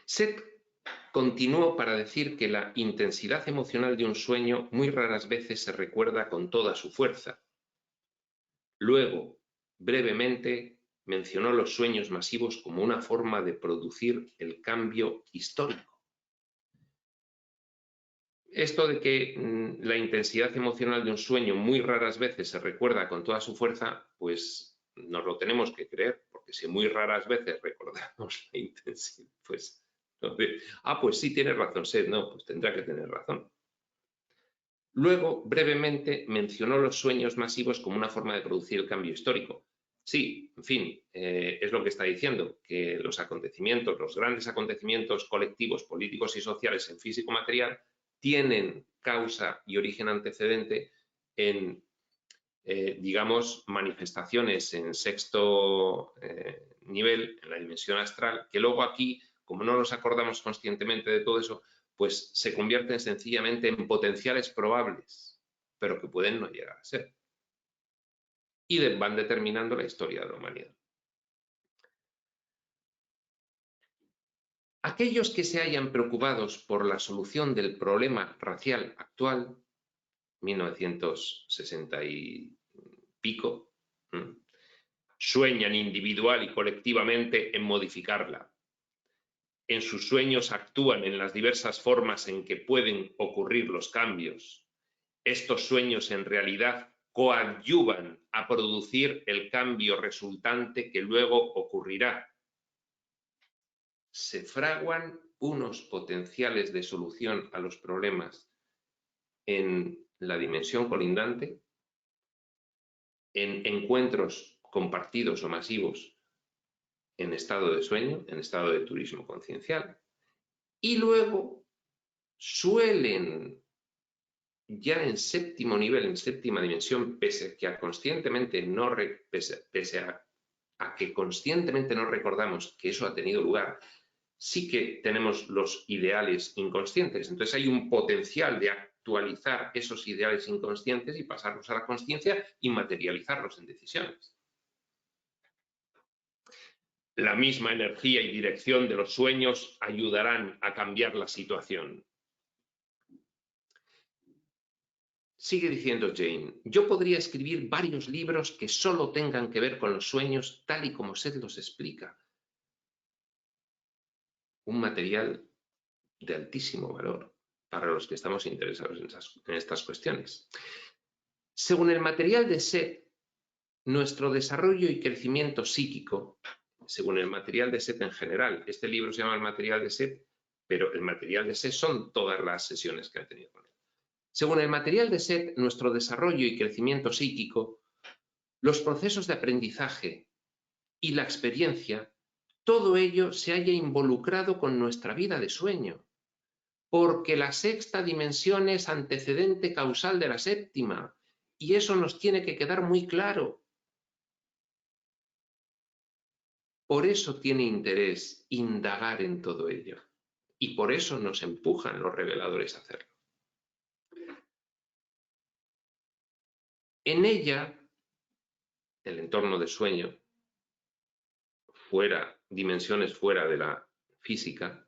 Seth continuó para decir que la intensidad emocional de un sueño muy raras veces se recuerda con toda su fuerza. Luego, brevemente, mencionó los sueños masivos como una forma de producir el cambio histórico. Esto de que la intensidad emocional de un sueño muy raras veces se recuerda con toda su fuerza, pues nos lo tenemos que creer, porque si muy raras veces recordamos la intensidad, pues pues sí, tienes razón, Seth, no, pues tendrá que tener razón. Luego, brevemente, mencionó los sueños masivos como una forma de producir el cambio histórico. Sí, en fin, es lo que está diciendo, que los acontecimientos, los grandes acontecimientos colectivos, políticos y sociales en físico-material tienen causa y origen antecedente en, digamos, manifestaciones en sexto nivel, en la dimensión astral, que luego aquí, como no nos acordamos conscientemente de todo eso, pues se convierten sencillamente en potenciales probables, pero que pueden no llegar a ser. Y van determinando la historia de la humanidad. Aquellos que se hayan preocupados por la solución del problema racial actual, 1960 y pico, sueñan individual y colectivamente en modificarla. En sus sueños actúan en las diversas formas en que pueden ocurrir los cambios. Estos sueños en realidad coadyuvan a producir el cambio resultante que luego ocurrirá. Se fraguan unos potenciales de solución a los problemas en la dimensión colindante, en encuentros compartidos o masivos en estado de sueño, en estado de turismo conciencial, y luego suelen ya en séptimo nivel, en séptima dimensión, pese a que conscientemente no recordamos que eso ha tenido lugar, sí que tenemos los ideales inconscientes. Entonces hay un potencial de actualizar esos ideales inconscientes y pasarlos a la consciencia y materializarlos en decisiones. La misma energía y dirección de los sueños ayudarán a cambiar la situación. Sigue diciendo Jane, yo podría escribir varios libros que solo tengan que ver con los sueños tal y como Seth los explica. Un material de altísimo valor para los que estamos interesados en estas cuestiones. Según el material de Seth, nuestro desarrollo y crecimiento psíquico, según el material de Seth en general, este libro se llama el material de Seth, pero el material de Seth son todas las sesiones que han tenido con él. Según el material de Seth, nuestro desarrollo y crecimiento psíquico, los procesos de aprendizaje y la experiencia, todo ello se haya involucrado con nuestra vida de sueño, porque la sexta dimensión es antecedente causal de la séptima, y eso nos tiene que quedar muy claro. Por eso tiene interés indagar en todo ello, y por eso nos empujan los reveladores a hacerlo. En ella, el entorno de sueño, dimensiones fuera de la física,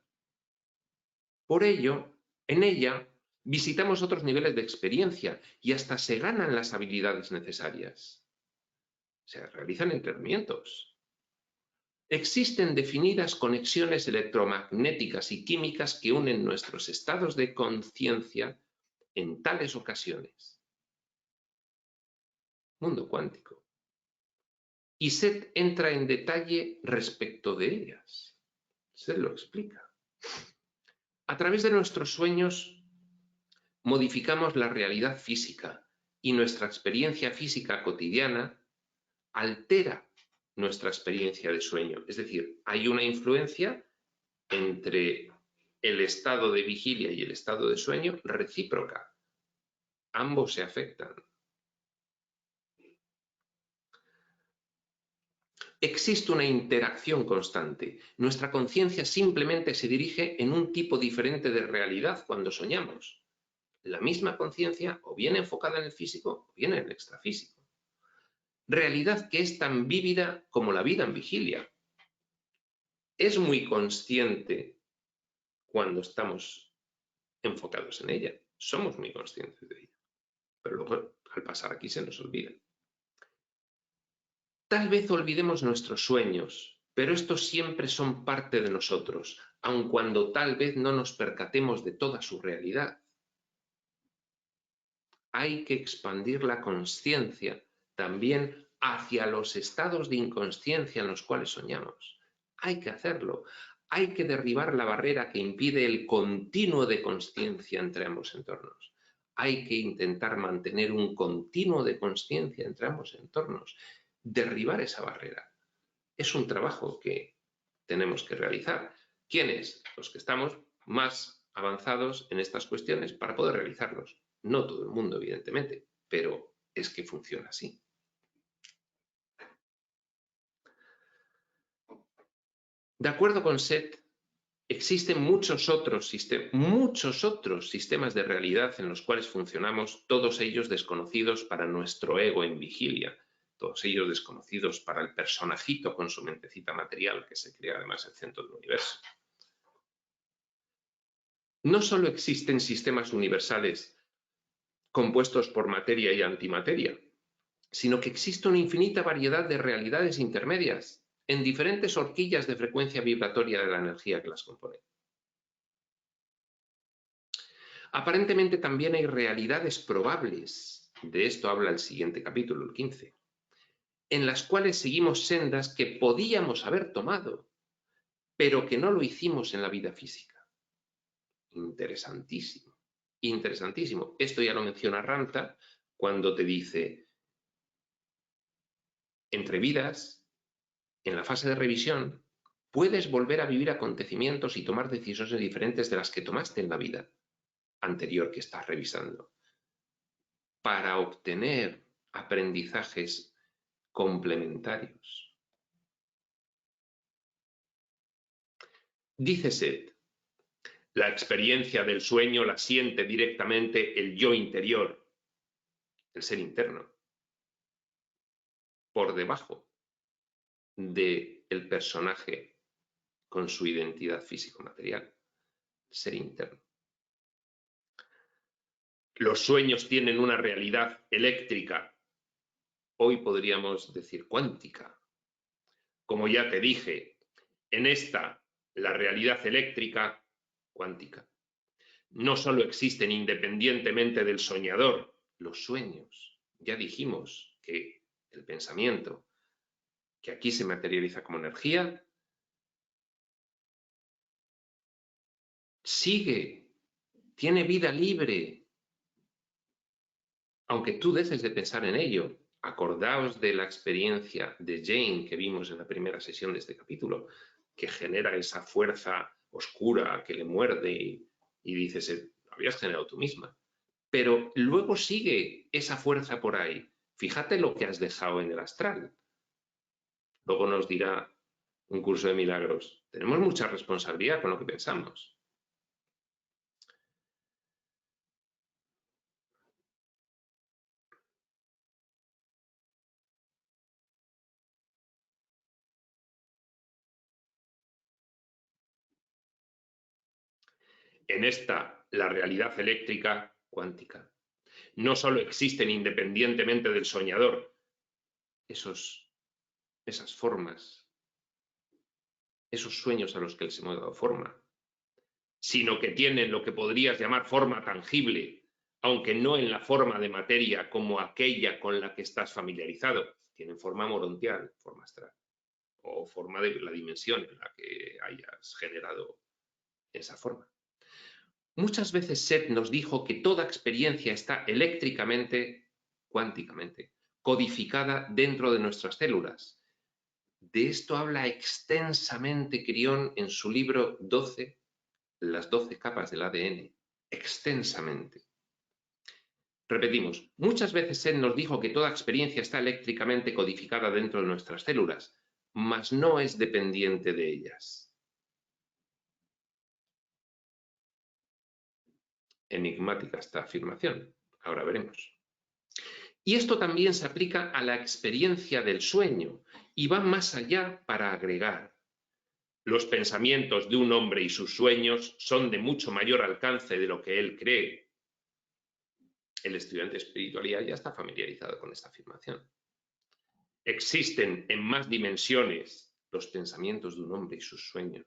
por ello, en ella visitamos otros niveles de experiencia y hasta se ganan las habilidades necesarias. Se realizan entrenamientos. Existen definidas conexiones electromagnéticas y químicas que unen nuestros estados de conciencia en tales ocasiones. Mundo cuántico. Y Seth entra en detalle respecto de ellas. Seth lo explica. A través de nuestros sueños modificamos la realidad física y nuestra experiencia física cotidiana altera nuestra experiencia de sueño. Es decir, hay una influencia entre el estado de vigilia y el estado de sueño recíproca. Ambos se afectan. Existe una interacción constante. Nuestra conciencia simplemente se dirige en un tipo diferente de realidad cuando soñamos. La misma conciencia o bien enfocada en el físico o bien en el extrafísico. Realidad que es tan vívida como la vida en vigilia. Es muy consciente cuando estamos enfocados en ella. Somos muy conscientes de ella. Pero luego, al pasar aquí, se nos olvida. Tal vez olvidemos nuestros sueños, pero estos siempre son parte de nosotros, aun cuando tal vez no nos percatemos de toda su realidad. Hay que expandir la consciencia también hacia los estados de inconsciencia en los cuales soñamos. Hay que hacerlo. Hay que derribar la barrera que impide el continuo de consciencia entre ambos entornos. Hay que intentar mantener un continuo de consciencia entre ambos entornos. Derribar esa barrera. Es un trabajo que tenemos que realizar. ¿Quiénes? Los que estamos más avanzados en estas cuestiones para poder realizarlos. No todo el mundo, evidentemente, pero es que funciona así. De acuerdo con Seth, existen muchos otros sistemas de realidad en los cuales funcionamos, todos ellos desconocidos para nuestro ego en vigilia, todos ellos desconocidos para el personajito con su mentecita material que se crea además el centro del universo. No solo existen sistemas universales compuestos por materia y antimateria, sino que existe una infinita variedad de realidades intermedias en diferentes horquillas de frecuencia vibratoria de la energía que las compone. Aparentemente también hay realidades probables, de esto habla el siguiente capítulo, el 15, en las cuales seguimos sendas que podíamos haber tomado, pero que no lo hicimos en la vida física. Interesantísimo, interesantísimo. Esto ya lo menciona Ranta cuando te dice, entre vidas, en la fase de revisión, puedes volver a vivir acontecimientos y tomar decisiones diferentes de las que tomaste en la vida anterior que estás revisando, para obtener aprendizajes complementarios. Dice Seth, la experiencia del sueño la siente directamente el yo interior, el ser interno, por debajo del personaje con su identidad físico-material, el ser interno. Los sueños tienen una realidad eléctrica, hoy podríamos decir cuántica. Como ya te dije, en esta, la realidad eléctrica cuántica, no solo existen independientemente del soñador, los sueños. Ya dijimos que el pensamiento, que aquí se materializa como energía, sigue, tiene vida libre, aunque tú dejes de pensar en ello. Acordaos de la experiencia de Jane que vimos en la primera sesión de este capítulo, que genera esa fuerza oscura que le muerde y dices, lo habías generado tú misma. Pero luego sigue esa fuerza por ahí. Fíjate lo que has dejado en el astral. Luego nos dirá un curso de milagros. Tenemos mucha responsabilidad con lo que pensamos. En esta, la realidad eléctrica cuántica, no solo existen independientemente del soñador, esas formas esos sueños a los que les hemos dado forma, sino que tienen lo que podrías llamar forma tangible, aunque no en la forma de materia como aquella con la que estás familiarizado. Tienen forma morontial, forma astral, o forma de la dimensión en la que hayas generado esa forma. Muchas veces Seth nos dijo que toda experiencia está eléctricamente, cuánticamente, codificada dentro de nuestras células. De esto habla extensamente Crión en su libro 12, Las 12 capas del ADN. Extensamente. Repetimos, muchas veces Seth nos dijo que toda experiencia está eléctricamente codificada dentro de nuestras células, mas no es dependiente de ellas. Enigmática esta afirmación, ahora veremos. Y esto también se aplica a la experiencia del sueño y va más allá para agregar. Los pensamientos de un hombre y sus sueños son de mucho mayor alcance de lo que él cree. El estudiante de espiritualidad ya está familiarizado con esta afirmación. Existen en más dimensiones los pensamientos de un hombre y sus sueños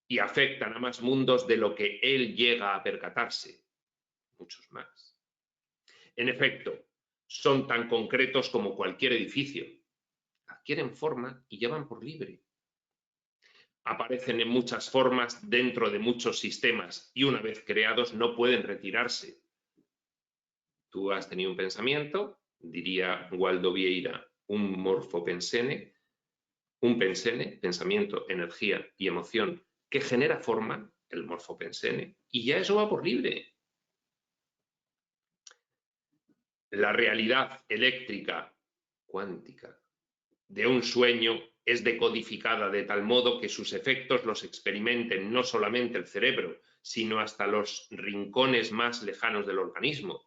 y afectan a más mundos de lo que él llega a percatarse, muchos más. En efecto, son tan concretos como cualquier edificio. Adquieren forma y ya van por libre. Aparecen en muchas formas dentro de muchos sistemas y una vez creados no pueden retirarse. Tú has tenido un pensamiento, diría Waldo Vieira, un morfopensene, un pensene, pensamiento, energía y emoción, que genera forma, el morfopensene, y ya eso va por libre. La realidad eléctrica cuántica de un sueño es decodificada de tal modo que sus efectos los experimenten no solamente el cerebro, sino hasta los rincones más lejanos del organismo.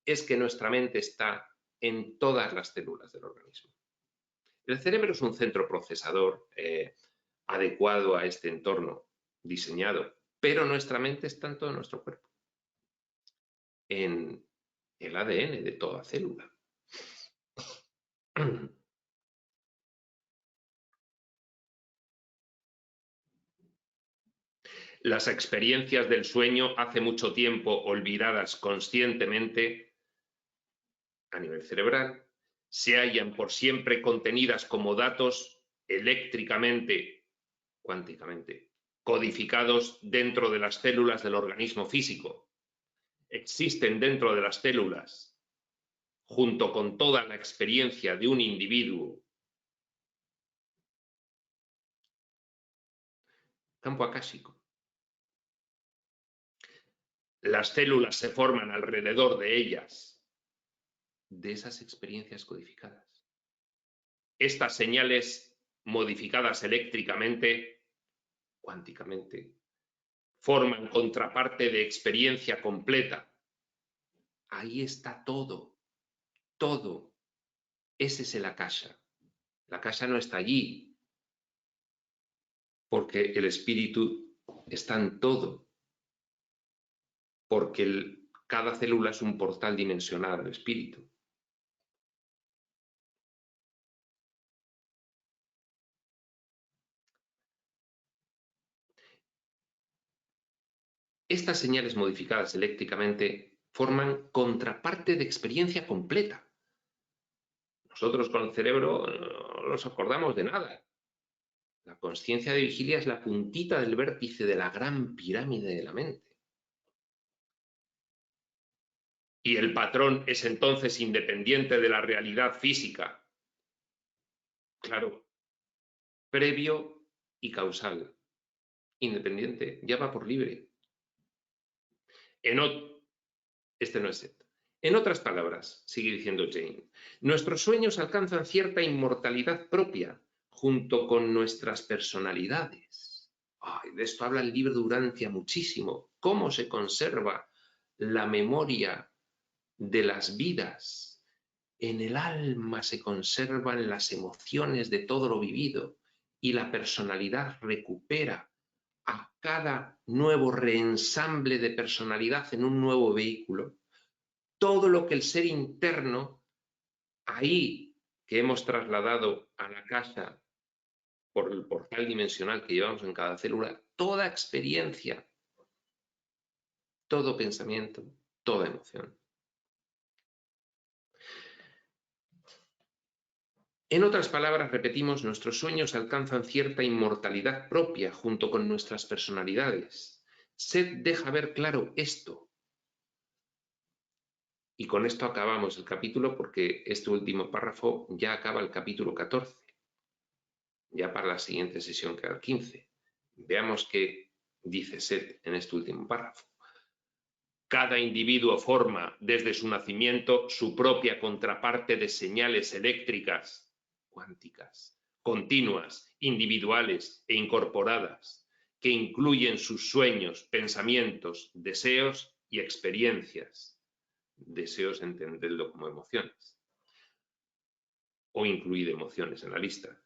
Es que nuestra mente está en todas las células del organismo. El cerebro es un centro procesador adecuado a este entorno diseñado, pero nuestra mente está en todo nuestro cuerpo, en el ADN de toda célula. Las experiencias del sueño hace mucho tiempo olvidadas conscientemente a nivel cerebral, se hallan por siempre contenidas como datos eléctricamente, cuánticamente, codificados dentro de las células del organismo físico. Existen dentro de las células, junto con toda la experiencia de un individuo. Campo akáshico. Las células se forman alrededor de ellas, de esas experiencias codificadas. Estas señales modificadas eléctricamente, cuánticamente, forman contraparte de experiencia completa. Ahí está todo, todo. Ese es el akasha. El akasha no está allí, porque el espíritu está en todo, porque cada célula es un portal dimensional del espíritu. Estas señales modificadas eléctricamente forman contraparte de experiencia completa. Nosotros con el cerebro no nos acordamos de nada. La consciencia de vigilia es la puntita del vértice de la gran pirámide de la mente. Y el patrón es entonces independiente de la realidad física. Claro, previo y causal. Independiente, ya va por libre. Este no es Seth. En otras palabras, sigue diciendo Jane, nuestros sueños alcanzan cierta inmortalidad propia junto con nuestras personalidades. Ay, de esto habla el libro de Urantia muchísimo. Cómo se conserva la memoria de las vidas. En el alma se conservan las emociones de todo lo vivido y la personalidad recupera a cada nuevo reensamble de personalidad en un nuevo vehículo todo lo que el ser interno, ahí que hemos trasladado a la casa por el portal dimensional que llevamos en cada célula, toda experiencia, todo pensamiento, toda emoción. En otras palabras, repetimos, nuestros sueños alcanzan cierta inmortalidad propia junto con nuestras personalidades. Seth deja ver claro esto. Y con esto acabamos el capítulo porque este último párrafo ya acaba el capítulo 14. Ya para la siguiente sesión queda el 15. Veamos qué dice Seth en este último párrafo. Cada individuo forma desde su nacimiento su propia contraparte de señales eléctricas cuánticas, continuas, individuales e incorporadas, que incluyen sus sueños, pensamientos, deseos y experiencias. Deseos, entenderlo como emociones, o incluir emociones en la lista.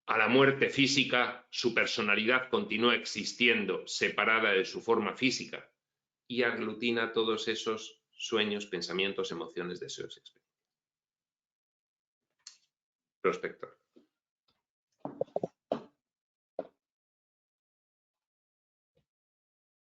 A la muerte física, su personalidad continúa existiendo, separada de su forma física, y aglutina todos esos sueños, pensamientos, emociones, deseos y experiencias. Prospector.